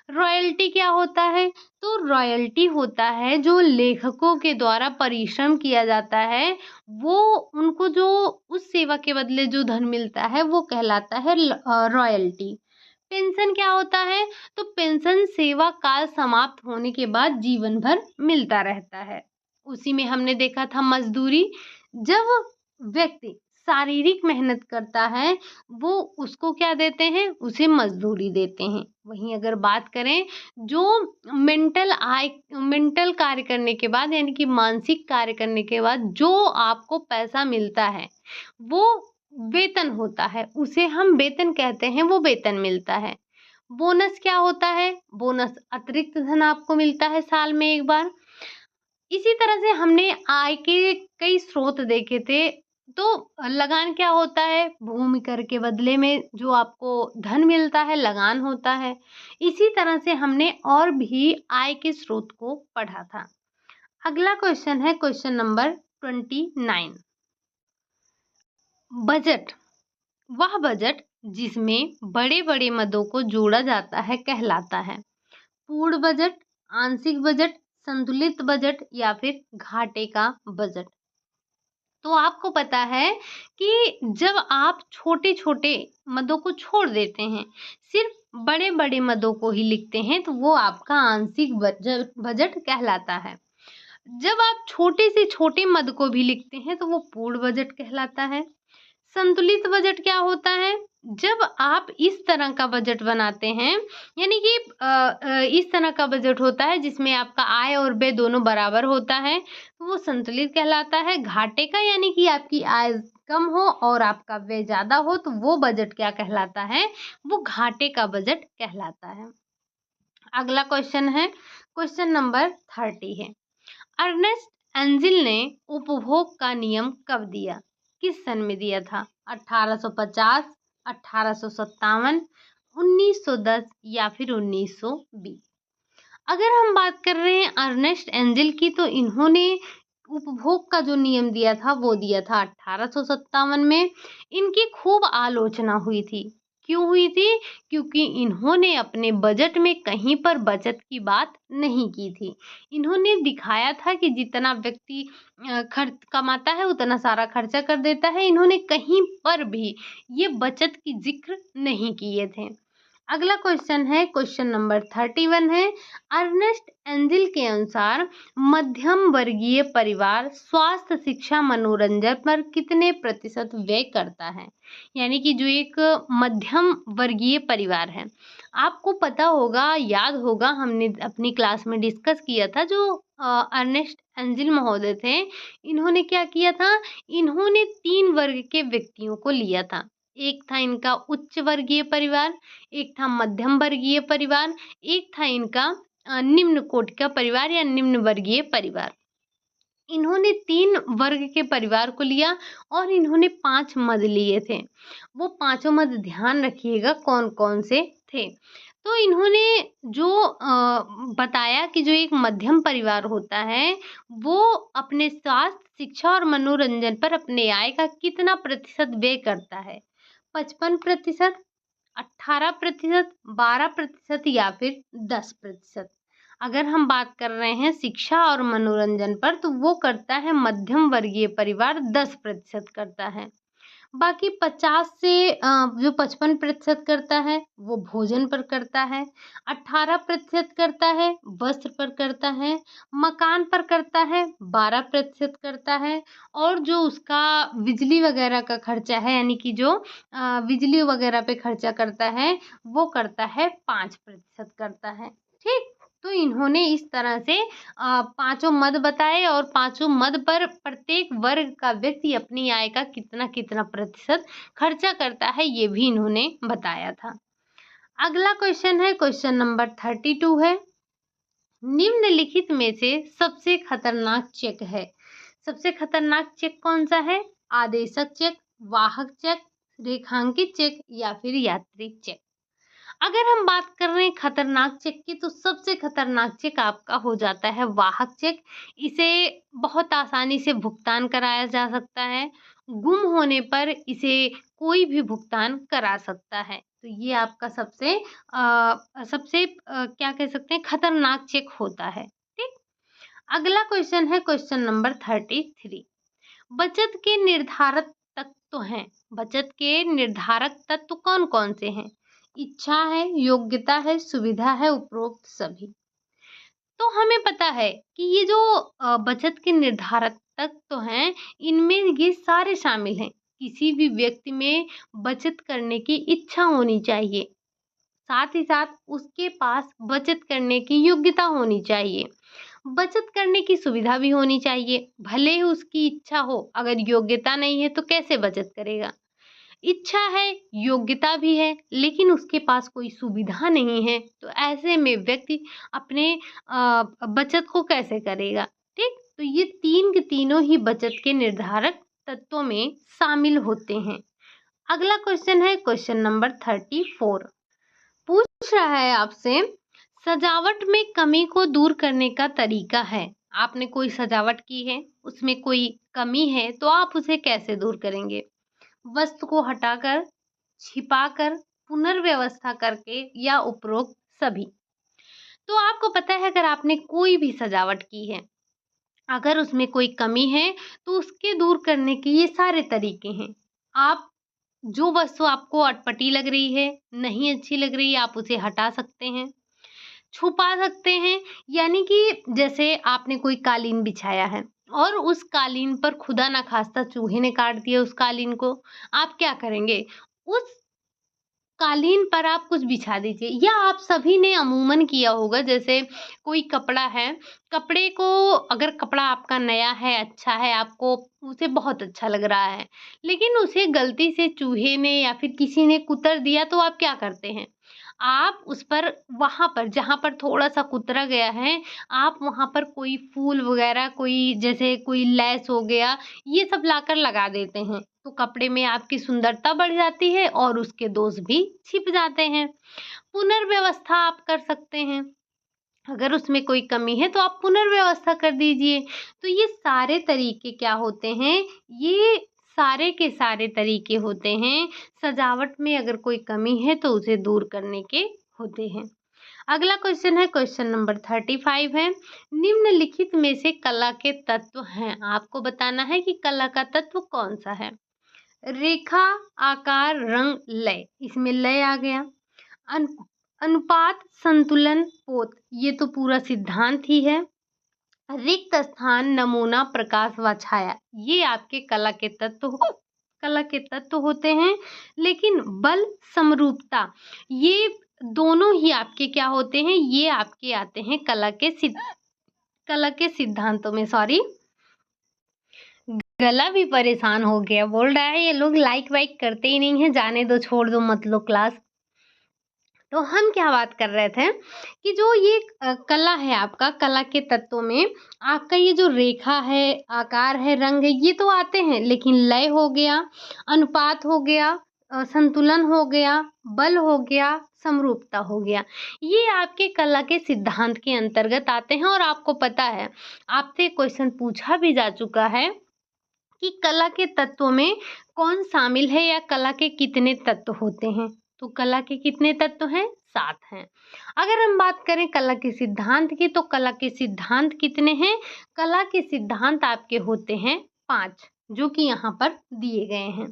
रॉयल्टी क्या होता है, तो रॉयल्टी होता है जो लेखकों के द्वारा परिश्रम किया जाता है, वो उनको जो उस सेवा के बदले जो धन मिलता है, वो कहलाता है रॉयल्टी। पेंशन क्या होता है, तो पेंशन सेवा काल समाप्त होने के बाद जीवन भर मिलता रहता है। उसी में हमने देखा था मजदूरी, जब व्यक्ति शारीरिक मेहनत करता है वो उसको क्या देते हैं, उसे मजदूरी देते हैं। वहीं अगर बात करें जो मेंटल कार्य करने के बाद यानी कि मानसिक कार्य करने के बाद जो आपको पैसा मिलता है वो वेतन होता है, उसे हम वेतन कहते हैं, वो वेतन मिलता है। बोनस क्या होता है? बोनस अतिरिक्त धन आपको मिलता है साल में एक बार। इसी तरह से हमने आय के कई स्रोत देखे थे। तो लगान क्या होता है? भूमि कर के बदले में जो आपको धन मिलता है, लगान होता है। इसी तरह से हमने और भी आय के स्रोत को पढ़ा था। अगला क्वेश्चन है क्वेश्चन नंबर 29। बजट, वह बजट जिसमें बड़े-बड़े मदों को जोड़ा जाता है कहलाता है। पूर्ण बजट, आंशिक बजट, संतुलित बजट या फिर घाटे का बजट। तो आपको पता है कि जब आप छोटे-छोटे मदों को छोड़ देते हैं, सिर्फ बड़े-बड़े मदों को ही लिखते हैं, तो वो आपका आंशिक बजट कहलाता है। जब आप छोटे से छोटे मद को भी लिखते हैं, तो वो पूर्ण बजट कहलाता है। संतुलित बजट क्या होता है? जब आप इस तरह का बजट बनाते हैं, यानी कि इस तरह का बजट होता है जिसमें आपका आय और व्यय दोनों बराबर होता है, तो वो संतुलित कहलाता है। घाटे का यानी कि आपकी आय कम हो और आपका व्यय ज़्यादा हो, तो वो बजट क्या कहलाता है? वो घाटे का बजट कहलाता है। अगला क्वेश्चन है, क्वेश्चन नंबर 30 है। अर्नेस्ट एंजिल ने उपभोग का नियम कब दिया? किस सन में दिया था? 1850, 1857, 1910 या फिर 1920? अगर हम बात कर रहे हैं अर्नेस्ट एंजिल की, तो इन्होंने उपभोग का जो नियम दिया था वो दिया था 1857 में। इनकी खूब आलोचना हुई थी। क्यों हुई थी? क्योंकि इन्होंने अपने बजट में कहीं पर बचत की बात नहीं की थी। इन्होंने दिखाया था कि जितना व्यक्ति खर्च कमाता है उतना सारा खर्चा कर देता है। इन्होंने कहीं पर भी ये बचत की जिक्र नहीं किए थे। अगला क्वेश्चन है क्वेश्चन नंबर 31 है। अर्नेस्ट एंजिल के अनुसार मध्यम वर्गीय परिवार स्वास्थ्य, शिक्षा, मनोरंजन पर कितने प्रतिशत व्यय करता है? यानी कि जो एक मध्यम वर्गीय परिवार है, आपको पता होगा, याद होगा, हमने अपनी क्लास में डिस्कस किया था। जो अर्नेस्ट एंजिल महोदय थे, इन्होंने क्या किया था? इन्होंने 3 वर्ग के व्यक्तियों को लिया था। एक था इनका उच्च वर्गीय परिवार, एक था मध्यम वर्गीय परिवार, एक था इनका निम्न कोटि का परिवार या निम्न वर्गीय परिवार। इन्होंने 3 वर्ग के परिवार को लिया और इन्होंने 5 मद लिए थे। वो पाँचों मद ध्यान रखिएगा कौन-कौन से थे। तो इन्होंने जो बताया कि जो एक मध्यम परिवार होता है, वो अपने स्वास्थ्य, शिक्षा और मनोरंजन पर अपने आय का कितना प्रतिशत व्यय करता है? 55%, 18%, 12% या फिर 10%। अगर हम बात कर रहे हैं शिक्षा और मनोरंजन पर, तो वो करता है मध्यम वर्गीय परिवार 10% करता है। बाकी 50 से जो 55% करता है वो भोजन पर करता है, 18% करता है वस्त्र पर करता है, मकान पर करता है 12% करता है, और जो उसका बिजली वगैरह का खर्चा है यानी कि जो बिजली वगैरह पे खर्चा करता है वो करता है 5% करता है। ठीक, तो इन्होंने इस तरह से पाँचों मद बताए और पाँचों मद पर प्रत्येक वर्ग का व्यक्ति अपनी आय का कितना कितना प्रतिशत खर्चा करता है, ये भी इन्होंने बताया था। अगला क्वेश्चन है क्वेश्चन नंबर 32 है। निम्नलिखित में से सबसे खतरनाक चेक है। सबसे खतरनाक चेक कौन सा है? आदेशक चेक, वाहक चेक, रेखांकित चेक या फिर यात्री चेक। अगर हम बात कर रहे हैं खतरनाक चेक की, तो सबसे खतरनाक चेक आपका हो जाता है वाहक चेक। इसे बहुत आसानी से भुगतान कराया जा सकता है। गुम होने पर इसे कोई भी भुगतान करा सकता है। तो ये आपका सबसे क्या कह सकते हैं, खतरनाक चेक होता है। ठीक, अगला क्वेश्चन है क्वेश्चन नंबर 33। बचत के निर्धारक तत्व हैं। बचत के निर्धारक तत्व कौन कौन से हैं? इच्छा है, योग्यता है, सुविधा है, उपरोक्त सभी। तो हमें पता है कि ये जो बचत के निर्धारक तत्व हैं, इनमें ये सारे शामिल हैं। किसी भी व्यक्ति में बचत करने की इच्छा होनी चाहिए, साथ ही साथ उसके पास बचत करने की योग्यता होनी चाहिए, बचत करने की सुविधा भी होनी चाहिए। भले ही उसकी इच्छा हो, अगर योग्यता नहीं है तो कैसे बचत करेगा? इच्छा है, योग्यता भी है, लेकिन उसके पास कोई सुविधा नहीं है, तो ऐसे में व्यक्ति अपने बचत को कैसे करेगा? ठीक, तो ये तीन के तीनों ही बचत के निर्धारक तत्वों में शामिल होते हैं। अगला क्वेश्चन है क्वेश्चन नंबर 34। पूछ रहा है आपसे, सजावट में कमी को दूर करने का तरीका है। आपने कोई सजावट की है, उसमें कोई कमी है, तो आप उसे कैसे दूर करेंगे? वस्तु को हटाकर, छिपाकर, पुनर्व्यवस्था करके या उपरोक्त सभी। तो आपको पता है, अगर आपने कोई भी सजावट की है, अगर उसमें कोई कमी है तो उसके दूर करने के ये सारे तरीके हैं। आप जो वस्तु आपको अटपटी लग रही है, नहीं अच्छी लग रही है, आप उसे हटा सकते हैं, छुपा सकते हैं। यानी कि जैसे आपने कोई कालीन बिछाया है और उस कालीन पर खुदा ना खास्ता चूहे ने काट दिया उस कालीन को, आप क्या करेंगे? उस कालीन पर आप कुछ बिछा दीजिए। या आप सभी ने अमूमन किया होगा, जैसे कोई कपड़ा है, कपड़े को, अगर कपड़ा आपका नया है, अच्छा है, आपको उसे बहुत अच्छा लग रहा है, लेकिन उसे गलती से चूहे ने या फिर किसी ने कुतर दिया, तो आप क्या करते हैं? आप उस पर, वहाँ पर जहाँ पर थोड़ा-सा कुतरा गया है, आप वहाँ पर कोई फूल वगैरह, कोई जैसे कोई लैस हो गया, ये सब लाकर लगा देते हैं। तो कपड़े में आपकी सुंदरता बढ़ जाती है और उसके दोष भी छिप जाते हैं। पुनर्व्यवस्था आप कर सकते हैं। अगर उसमें कोई कमी है तो आप पुनर्व्यवस्था कर दीजिए। तो ये सारे तरीके क्या होते हैं? ये सारे के सारे तरीके होते हैं, सजावट में अगर कोई कमी है तो उसे दूर करने के होते हैं। अगला क्वेश्चन है क्वेश्चन नंबर 35 है। निम्नलिखित में से कला के तत्व हैं। आपको बताना है कि कला का तत्व कौन सा है? रेखा, आकार, रंग, लय। इसमें लय आ गया। अनु अनुपात, संतुलन, पोत, ये तो पूरा सिद्धांत ही है। रिक्त स्थान, नमूना, प्रकाश व छाया, ये आपके कला के तत्व होते हैं। लेकिन बल, समरूपता, ये दोनों ही आपके क्या होते हैं? ये आपके आते हैं कला के सिद्धांतों में। सॉरी, गला भी परेशान हो गया, बोल रहा है ये लोग लाइक वाइक करते ही नहीं है, जाने दो, छोड़ दो, मत लो क्लास। तो हम क्या बात कर रहे थे कि जो ये कला है, आपका कला के तत्वों में आपका ये जो रेखा है, आकार है, रंग है, ये तो आते हैं, लेकिन लय हो गया, अनुपात हो गया, संतुलन हो गया, बल हो गया, समरूपता हो गया, ये आपके कला के सिद्धांत के अंतर्गत आते हैं। और आपको पता है, आपसे क्वेश्चन पूछा भी जा चुका है कि कला के तत्वों में कौन शामिल है या कला के कितने तत्व होते हैं। तो कला के कितने तत्व हैं? 7 हैं। अगर हम बात करें कला के सिद्धांत की, तो कला के सिद्धांत कितने हैं? कला के सिद्धांत आपके होते हैं 5, जो कि यहाँ पर दिए गए हैं।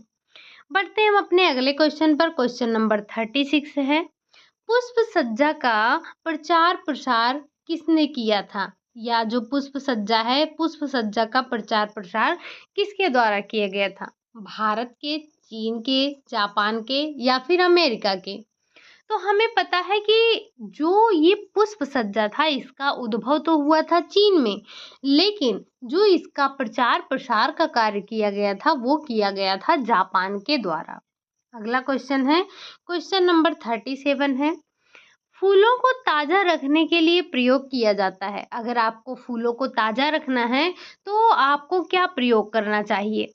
बढ़ते हैं हम अपने अगले क्वेश्चन पर। क्वेश्चन नंबर 36 है। पुष्प सज्जा का प्रचार प्रसार किसने किया था? या जो पुष्प सज्जा है, पुष्प सज्जा का प्रचार प्रसार किसके द्वारा किया गया था? भारत के, चीन के, जापान के या फिर अमेरिका के? तो हमें पता है कि जो ये पुष्प सज्जा था, इसका उद्भव तो हुआ था चीन में, लेकिन जो इसका प्रचार प्रसार का कार्य किया गया था, वो किया गया था जापान के द्वारा। अगला क्वेश्चन है क्वेश्चन नंबर 37 है। फूलों को ताज़ा रखने के लिए प्रयोग किया जाता है। अगर आपको फूलों को ताज़ा रखना है तो आपको क्या प्रयोग करना चाहिए?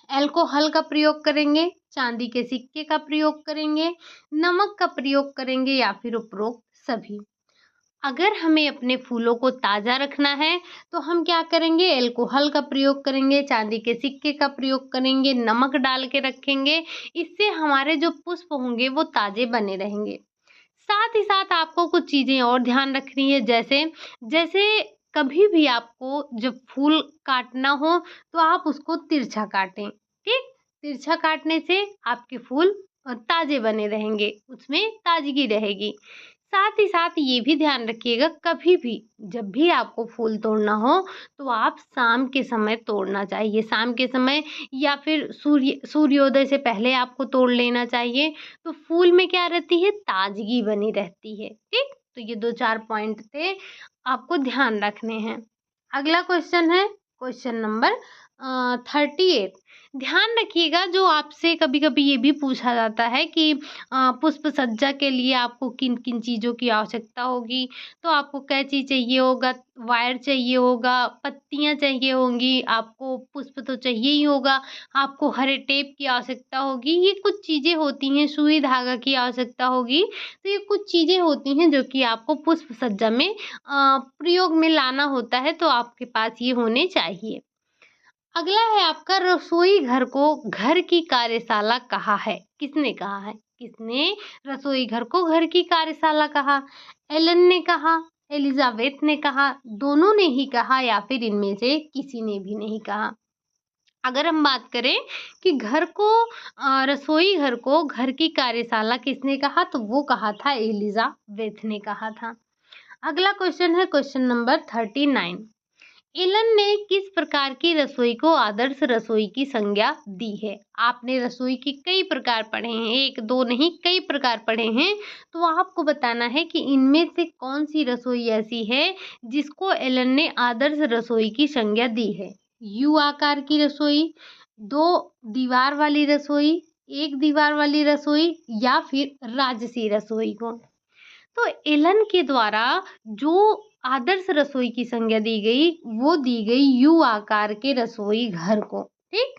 अल्कोहल का प्रयोग करेंगे, चांदी के सिक्के का प्रयोग करेंगे, नमक का प्रयोग करेंगे या फिर उपरोक्त सभी। अगर हमें अपने फूलों को ताज़ा रखना है तो हम क्या करेंगे? अल्कोहल का प्रयोग करेंगे, चांदी के सिक्के का प्रयोग करेंगे, नमक डाल के रखेंगे। इससे हमारे जो पुष्प होंगे वो ताज़े बने रहेंगे। साथ ही साथ आपको कुछ चीज़ें और ध्यान रखनी है, जैसे जैसे कभी भी आपको जब फूल काटना हो तो आप उसको तिरछा काटें, ठीक? तिरछा काटने से आपके फूल ताज़े बने रहेंगे, उसमें ताजगी रहेगी। साथ ही साथ ये भी ध्यान रखिएगा, कभी भी जब भी आपको फूल तोड़ना हो तो आप शाम के समय तोड़ना चाहिए। शाम के समय या फिर सूर्योदय से पहले आपको तोड़ लेना चाहिए। तो फूल में क्या रहती है, ताजगी बनी रहती है। ठीक, तो ये 2-4 पॉइंट थे, आपको ध्यान रखने हैं। अगला क्वेश्चन है क्वेश्चन नंबर 38। ध्यान रखिएगा, जो आपसे कभी कभी ये भी पूछा जाता है कि पुष्प सज्जा के लिए आपको किन किन चीज़ों की आवश्यकता होगी। तो आपको कैंची चाहिए होगा, वायर चाहिए होगा, पत्तियां चाहिए होंगी, आपको पुष्प तो चाहिए ही होगा, आपको हरे टेप की आवश्यकता होगी। ये कुछ चीज़ें होती हैं, सुई धागा की आवश्यकता होगी। तो ये कुछ चीज़ें होती हैं जो कि आपको पुष्प सज्जा में प्रयोग में लाना होता है, तो आपके पास ये होने चाहिए। अगला है आपका, रसोई घर को घर की कार्यशाला कहा है। किसने कहा है? किसने रसोई घर को घर की कार्यशाला कहा? एलन ने कहा, एलिजाबेथ ने कहा, दोनों ने ही कहा, या फिर इनमें से किसी ने भी नहीं कहा? अगर हम बात करें कि घर को रसोई घर को घर की कार्यशाला किसने कहा, तो वो कहा था एलिजाबेथ ने कहा था। अगला क्वेश्चन है क्वेश्चन नंबर 39। एलन ने किस प्रकार की रसोई को आदर्श रसोई की संज्ञा दी है? आपने रसोई के कई प्रकार पढ़े हैं, एक दो नहीं कई प्रकार पढ़े हैं। तो आपको बताना है कि इनमें से कौन सी रसोई ऐसी है जिसको एलन ने आदर्श रसोई की संज्ञा दी है। यू आकार की रसोई, 2 दीवार वाली रसोई, 1 दीवार वाली रसोई, या फिर राजसी रसोई को। तो एलन के द्वारा जो आदर्श रसोई की संज्ञा दी गई, वो दी गई यू आकार के रसोई घर को। ठीक,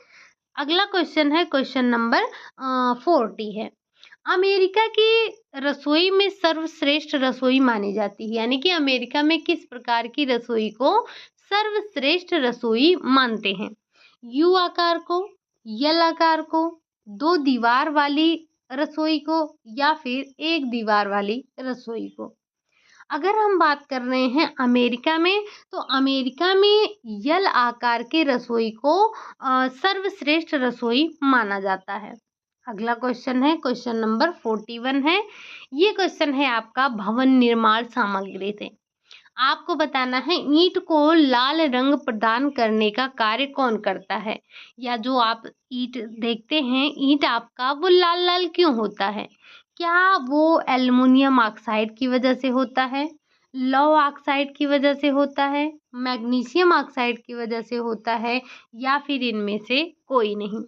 अगला क्वेश्चन है क्वेश्चन नंबर 40 है। अमेरिका की रसोई में सर्वश्रेष्ठ रसोई मानी जाती है, यानी कि अमेरिका में किस प्रकार की रसोई को सर्वश्रेष्ठ रसोई मानते हैं? यू आकार को, यल आकार को, 2 दीवार वाली रसोई को, या फिर 1 दीवार वाली रसोई को। अगर हम बात कर रहे हैं अमेरिका में, तो अमेरिका में यल आकार के रसोई को सर्वश्रेष्ठ रसोई माना जाता है। अगला क्वेश्चन है क्वेश्चन नंबर 41 है। ये क्वेश्चन है आपका भवन निर्माण सामग्री से। आपको बताना है ईंट को लाल रंग प्रदान करने का कार्य कौन करता है, या जो आप ईंट देखते हैं, ईंट आपका वो लाल लाल क्यों होता है? क्या वो एल्युमिनियम ऑक्साइड की वजह से होता है, लौह ऑक्साइड की वजह से होता है, मैग्नीशियम ऑक्साइड की वजह से होता है, या फिर इनमें से कोई नहीं?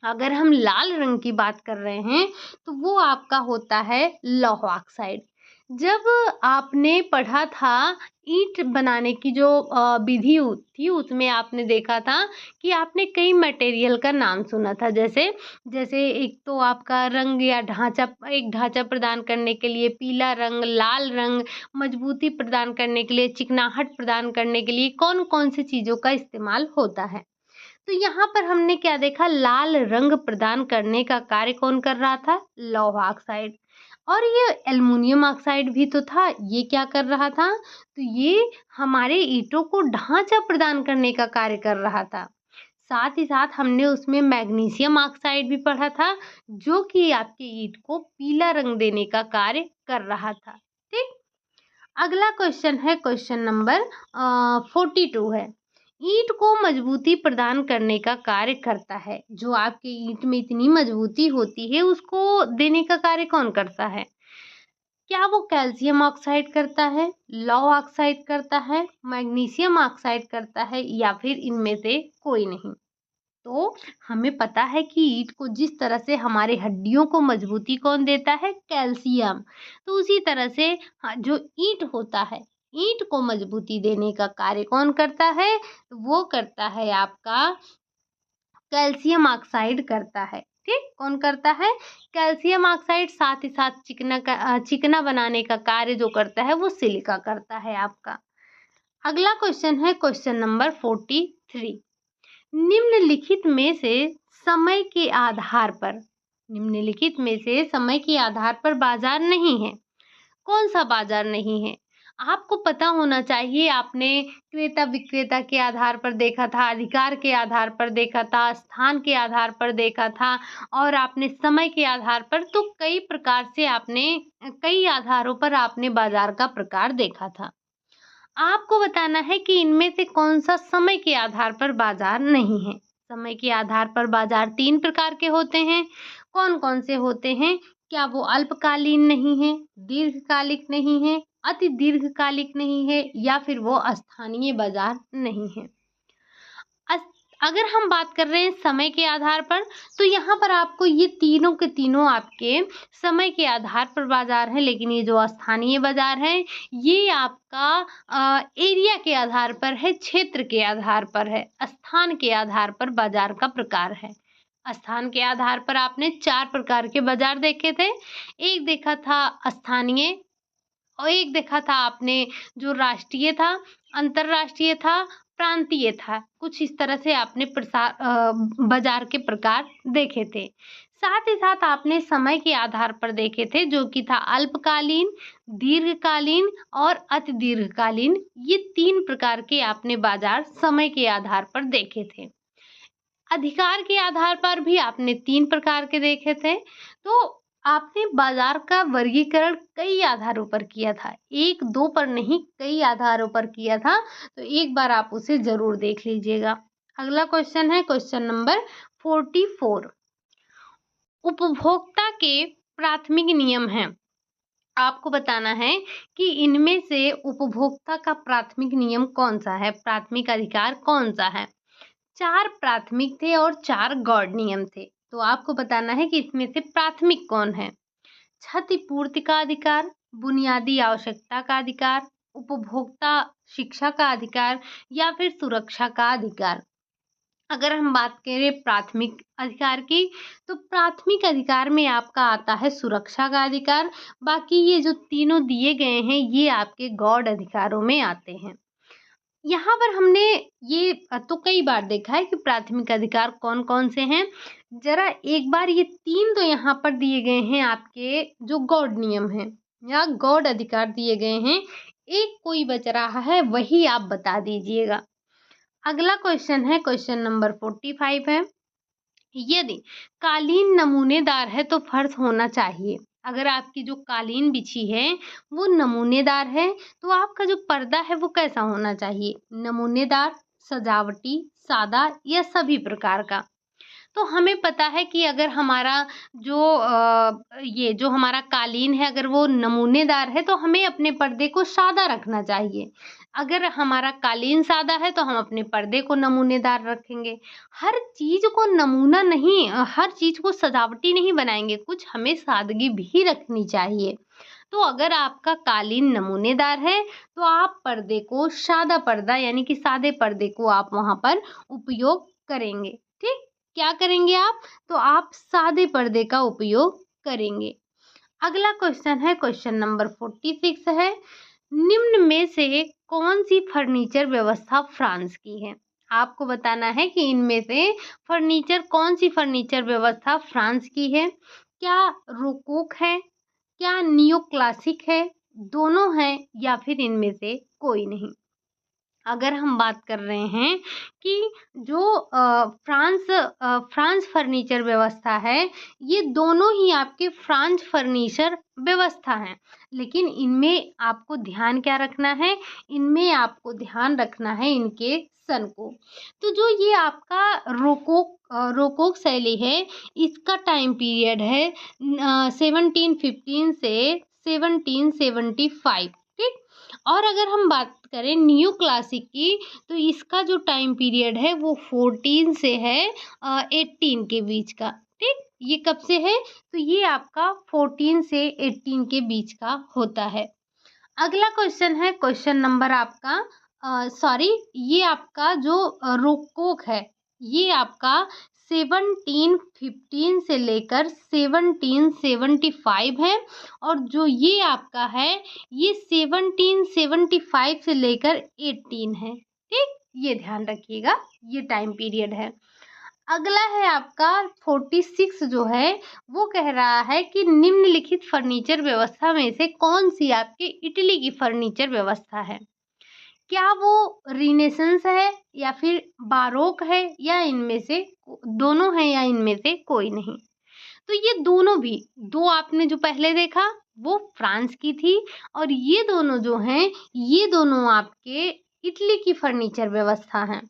अगर हम लाल रंग की बात कर रहे हैं तो वो आपका होता है लौह ऑक्साइड। जब आपने पढ़ा था ईंट बनाने की जो विधि थी, उसमें आपने देखा था कि आपने कई मटेरियल का नाम सुना था, जैसे जैसे एक तो आपका रंग या ढांचा, एक ढांचा प्रदान करने के लिए पीला रंग, लाल रंग, मजबूती प्रदान करने के लिए, चिकनाहट प्रदान करने के लिए कौन कौन सी चीज़ों का इस्तेमाल होता है। तो यहाँ पर हमने क्या देखा, लाल रंग प्रदान करने का कार्य कौन कर रहा था? लौह ऑक्साइड। और ये एल्युमिनियम ऑक्साइड भी तो था, ये क्या कर रहा था? तो ये हमारे ईंटों को ढांचा प्रदान करने का कार्य कर रहा था। साथ ही साथ हमने उसमें मैग्नीशियम ऑक्साइड भी पढ़ा था, जो कि आपके ईंट को पीला रंग देने का कार्य कर रहा था। ठीक, अगला क्वेश्चन है क्वेश्चन नंबर 42 है। ईंट को मजबूती प्रदान करने का कार्य करता है, जो आपके ईंट में इतनी मजबूती होती है उसको देने का कार्य कौन करता है? क्या वो कैल्शियम ऑक्साइड करता है, लौह ऑक्साइड करता है, मैग्नीशियम ऑक्साइड करता है, या फिर इनमें से कोई नहीं? तो हमें पता है कि ईंट को जिस तरह से हमारे हड्डियों को मजबूती कौन देता है? कैल्शियम। तो उसी तरह से जो ईंट होता है, ईंट को मजबूती देने का कार्य कौन करता है? वो करता है आपका कैल्शियम ऑक्साइड करता है। ठीक, कौन करता है? Calcium oxide. साथ ही साथ चिकना बनाने का कार्य जो करता है वो सिलिका करता है आपका। अगला क्वेश्चन है क्वेश्चन नंबर 43। निम्नलिखित में से समय के आधार पर, निम्नलिखित में से समय के आधार पर बाजार नहीं है। कौन सा बाजार नहीं है? आपको पता होना चाहिए आपने क्रेता विक्रेता के आधार पर देखा था, अधिकार के आधार पर देखा था, स्थान के आधार पर देखा था और आपने समय के आधार पर, तो कई प्रकार से आपने कई आधारों पर आपने बाजार का प्रकार देखा था। आपको बताना है कि इनमें से कौन-सा समय के आधार पर बाजार नहीं है। समय के आधार पर बाजार 3 प्रकार के होते हैं। कौन-कौन से होते हैं? क्या वो अल्पकालीन नहीं है, दीर्घकालिक नहीं है, अति दीर्घकालिक नहीं है या फिर वो स्थानीय बाजार नहीं है। अस अगर हम बात कर रहे हैं समय के आधार पर, तो यहाँ पर आपको ये तीनों के तीनों आपके समय के आधार पर बाज़ार हैं, लेकिन ये जो स्थानीय बाज़ार हैं, ये आपका एरिया के आधार पर है, क्षेत्र के आधार पर है, स्थान के आधार पर बाज़ार का प्रकार है। स्थान के आधार पर आपने 4 प्रकार के बाज़ार देखे थे। एक देखा था स्थानीय और एक देखा था आपने जो राष्ट्रीय था, अंतर्राष्ट्रीय था, प्रांतीय था। कुछ इस तरह से आपने बाज़ार के प्रकार देखे थे। साथ ही साथ आपने समय के आधार पर देखे थे जो कि था अल्पकालीन, दीर्घकालीन और अति दीर्घकालीन। ये 3 प्रकार के आपने बाज़ार समय के आधार पर देखे थे। अधिकार के आधार पर भी आपने 3 प्रकार के देखे थे। तो आपने बाज़ार का वर्गीकरण कई आधारों पर किया था। 1-2 पर नहीं, कई आधारों पर किया था। तो एक बार आप उसे ज़रूर देख लीजिएगा। अगला क्वेश्चन है क्वेश्चन नंबर 44। उपभोक्ता के प्राथमिक नियम हैं। आपको बताना है कि इनमें से उपभोक्ता का प्राथमिक नियम कौन-सा है? प्राथमिक अधिकार कौन-सा है? 4 प्राथमिक थे और 4 गौड़ नियम थे। तो आपको बताना है कि इसमें से प्राथमिक कौन है? क्षतिपूर्ति का अधिकार, बुनियादी आवश्यकता का अधिकार, उपभोक्ता शिक्षा का अधिकार या फिर सुरक्षा का अधिकार। अगर हम बात करें प्राथमिक अधिकार की, तो प्राथमिक अधिकार में आपका आता है सुरक्षा का अधिकार। बाकी ये जो तीनों दिए गए हैं, ये आपके गौड़ अधिकारों में आते हैं। यहाँ पर हमने ये तो कई बार देखा है कि प्राथमिक अधिकार कौन-कौन से हैं। ज़रा एक बार ये 3 तो यहाँ पर दिए गए हैं आपके जो गौड़ नियम हैं या गौड़ अधिकार दिए गए हैं। एक कोई बच रहा है, वही आप बता दीजिएगा। अगला क्वेश्चन है क्वेश्चन नंबर 45 है। यदि कालीन नमूनेदार है तो फर्श होना चाहिए। अगर आपकी जो कालीन बिछी है वो नमूनेदार है, तो आपका जो पर्दा है वो कैसा होना चाहिए? नमूनेदार, सजावटी, सादा या सभी प्रकार का? तो हमें पता है कि अगर हमारा जो ये जो हमारा कालीन है अगर वो नमूनेदार है तो हमें अपने पर्दे को सादा रखना चाहिए। अगर हमारा कालीन सादा है तो हम अपने पर्दे को नमूनेदार रखेंगे। हर चीज़ को नमूना नहीं हर चीज़ को सजावटी नहीं बनाएँगे, कुछ हमें सादगी भी रखनी चाहिए। तो अगर आपका कालीन नमूनेदार है तो आप पर्दे को सादा पर्दा यानी कि सादे पर्दे को आप वहाँ पर उपयोग करेंगे। ठीक? क्या करेंगे आप? तो आप सादे पर्दे का उपयोग करेंगे। अगला क्वेश्चन है क्वेश्चन नंबर 46 है। निम्न में से कौन-सी फर्नीचर व्यवस्था फ्रांस की है? आपको बताना है कि इनमें से कौन-सी फर्नीचर व्यवस्था फ्रांस की है? क्या रोकोक है? क्या नियो क्लासिक है? दोनों हैं या फिर इनमें से कोई नहीं? अगर हम बात कर रहे हैं कि जो फ्रांस फर्नीचर व्यवस्था है, ये दोनों ही आपके फ्रांस फर्नीचर व्यवस्था हैं। लेकिन इनमें आपको ध्यान क्या रखना है? इनमें आपको ध्यान रखना है इनके सन को। तो जो ये आपका रोकोक शैली है, इसका टाइम पीरियड है 1715 से 1775, ठीक? और अगर हम बात करें न्यू क्लासिक की, तो इसका जो टाइम पीरियड है वो 14 से है 18 के बीच का। ठीक? ये कब से है? तो ये आपका 14 से 18 के बीच का होता है। अगला क्वेश्चन है क्वेश्चन नंबर आपका ये आपका जो रोकोक है, ये आपका 1715 से लेकर 1775 है और जो ये आपका है ये 1775 से लेकर 18 है। ठीक? ये ध्यान रखिएगा, ये टाइम पीरियड है। अगला है आपका 46 जो है, वो कह रहा है कि निम्नलिखित फर्नीचर व्यवस्था में से कौन सी आपके इटली की फर्नीचर व्यवस्था है? क्या वो रीनेसेंस है या फिर बारोक है या इनमें से दोनों है या इनमें से कोई नहीं? तो ये दोनों भी, दो आपने जो पहले देखा वो फ्रांस की थी, और ये दोनों जो हैं ये दोनों आपके इटली की फर्नीचर व्यवस्था है।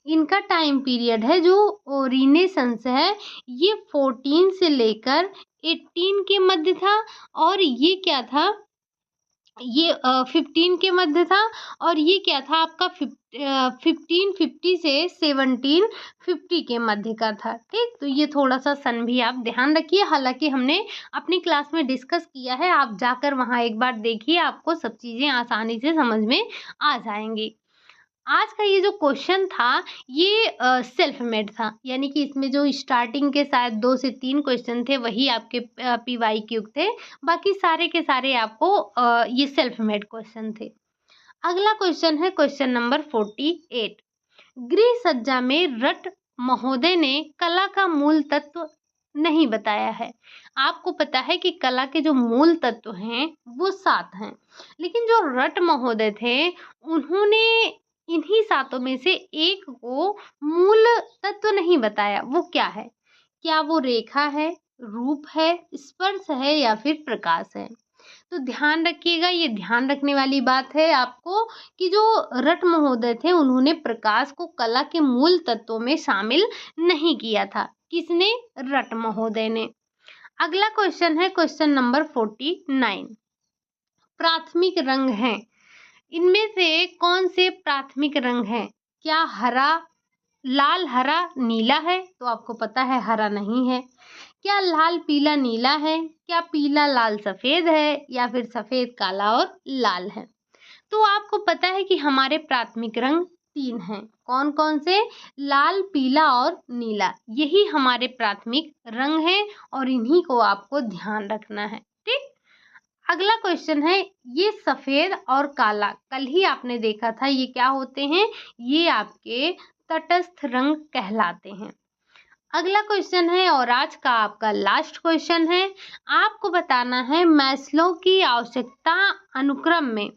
इनका टाइम पीरियड है जो रीनेसेंस है, ये 14 से लेकर 18 के मध्य था, और ये क्या था, ये 15 के मध्य था, और ये क्या था आपका 1550 से 1750 के मध्य का था। ठीक, तो ये थोड़ा सा सन भी आप ध्यान रखिए, हालांकि हमने अपनी क्लास में डिस्कस किया है, आप जाकर वहाँ एक बार देखिए, आपको सब चीज़ें आसानी से समझ में आ जाएंगी। आज का ये जो क्वेश्चन था ये सेल्फ मेड था, यानी कि इसमें जो स्टार्टिंग के शायद 2 से 3 क्वेश्चन थे वही आपके PYQ थे, बाकी सारे के सारे आपको ये सेल्फ मेड क्वेश्चन थे। अगला क्वेश्चन है क्वेश्चन नंबर 48। गृह सज्जा में रट महोदय ने कला का मूल तत्व नहीं बताया है। आपको पता है कि कला के जो मूल तत्व हैं वो 7 हैं, लेकिन जो रट महोदय थे उन्होंने इन्हीं 7 में से एक को मूल तत्व नहीं बताया। वो क्या है? क्या वो रेखा है, रूप है, स्पर्श है या फिर प्रकाश है? तो ध्यान रखिएगा, ये ध्यान रखने वाली बात है आपको कि जो रट महोदय थे उन्होंने प्रकाश को कला के मूल तत्वों में शामिल नहीं किया था। किसने? रट महोदय ने। अगला क्वेश्चन है क्वेश्चन नंबर 49। प्राथमिक रंग हैं, इनमें से कौन से प्राथमिक रंग हैं? क्या हरा, लाल हरा नीला है? तो आपको पता है हरा नहीं है। क्या लाल पीला नीला है? क्या पीला लाल सफेद है या फिर सफेद काला और लाल है? तो आपको पता है कि हमारे प्राथमिक रंग 3 हैं। कौन कौन से? लाल, पीला और नीला, यही हमारे प्राथमिक रंग हैं और इन्हीं को आपको ध्यान रखना है। ठीक, अगला क्वेश्चन है, ये सफेद और काला कल ही आपने देखा था, ये क्या होते हैं? ये आपके तटस्थ रंग कहलाते हैं। अगला क्वेश्चन है और आज का आपका लास्ट क्वेश्चन है, आपको बताना है मैस्लो की आवश्यकता अनुक्रम में,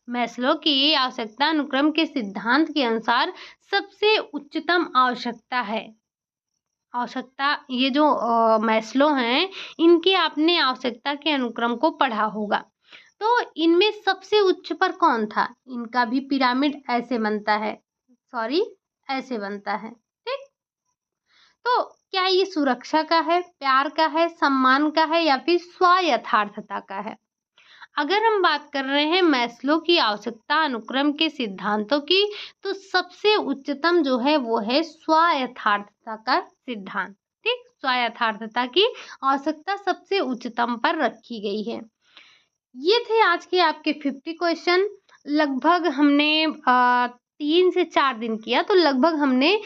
मैस्लो की आवश्यकता अनुक्रम के सिद्धांत के अनुसार सबसे उच्चतम आवश्यकता है। आवश्यकता, ये जो मैस्लो हैं इनकी आपने आवश्यकता के अनुक्रम को पढ़ा होगा, तो इनमें सबसे उच्च पर कौन था? इनका भी पिरामिड ऐसे बनता है, सॉरी ऐसे बनता है। ठीक, तो क्या ये सुरक्षा का है, प्यार का है, सम्मान का है या फिर स्व यथार्थता का है? अगर हम बात कर रहे हैं मैस्लो की आवश्यकता अनुक्रम के सिद्धांतों की, तो सबसे उच्चतम जो है वो है स्व यथार्थता का सिद्धांत। ठीक, स्व यथार्थता की आवश्यकता सबसे उच्चतम पर रखी गई है। ये थे आज के आपके 50 क्वेश्चन। लगभग हमने 3 से 4 दिन किया, तो लगभग हमने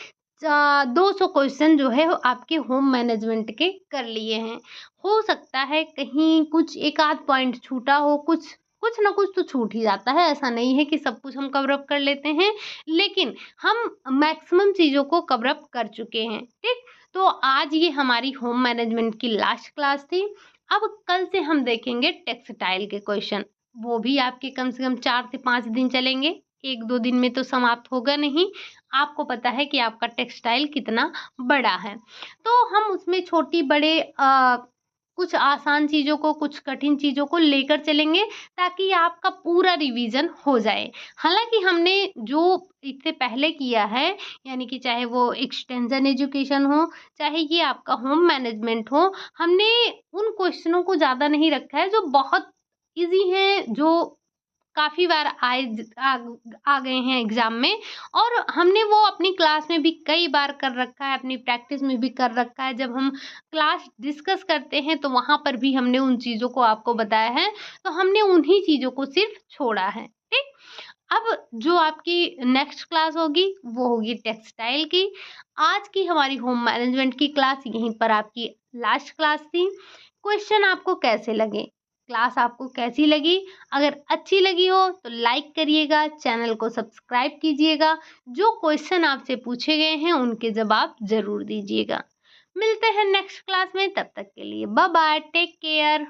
200 क्वेश्चन जो है आपके होम मैनेजमेंट के कर लिए हैं। हो सकता है कहीं कुछ एक आध पॉइंट छूटा हो, कुछ ना कुछ तो छूट ही जाता है, ऐसा नहीं है कि सब कुछ हम कवर अप कर लेते हैं, लेकिन हम मैक्सिमम चीज़ों को कवर अप कर चुके हैं। ठीक, तो आज ये हमारी होम मैनेजमेंट की लास्ट क्लास थी। अब कल से हम देखेंगे टेक्सटाइल के क्वेश्चन, वो भी आपके कम से कम 4 से 5 दिन चलेंगे, 1-2 दिन में तो समाप्त होगा नहीं। आपको पता है कि आपका टेक्सटाइल कितना बड़ा है, तो हम उसमें छोटी बड़े कुछ आसान चीज़ों को, कुछ कठिन चीज़ों को लेकर चलेंगे ताकि आपका पूरा रिवीजन हो जाए। हालांकि हमने जो इससे पहले किया है, यानी कि चाहे वो एक्सटेंशन एजुकेशन हो, चाहे ये आपका होम मैनेजमेंट हो, हमने उन क्वेश्चनों को ज़्यादा नहीं रखा है जो बहुत इजी हैं, जो काफ़ी बार आ गए हैं एग्ज़ाम में, और हमने वो अपनी क्लास में भी कई बार कर रखा है, अपनी प्रैक्टिस में भी कर रखा है। जब हम क्लास डिस्कस करते हैं तो वहाँ पर भी हमने उन चीज़ों को आपको बताया है, तो हमने उन्हीं चीज़ों को सिर्फ छोड़ा है। ठीक, अब जो आपकी नेक्स्ट क्लास होगी वो होगी टेक्सटाइल की। आज की हमारी होम मैनेजमेंट की क्लास यहीं पर आपकी लास्ट क्लास थी। क्वेश्चन आपको कैसे लगे? क्लास आपको कैसी लगी। अगर अच्छी लगी हो तो लाइक करिएगा, चैनल को सब्सक्राइब कीजिएगा। जो क्वेश्चन आपसे पूछे गए हैं उनके जवाब ज़रूर दीजिएगा। मिलते हैं नेक्स्ट क्लास में, तब तक के लिए बाय बाय, टेक केयर।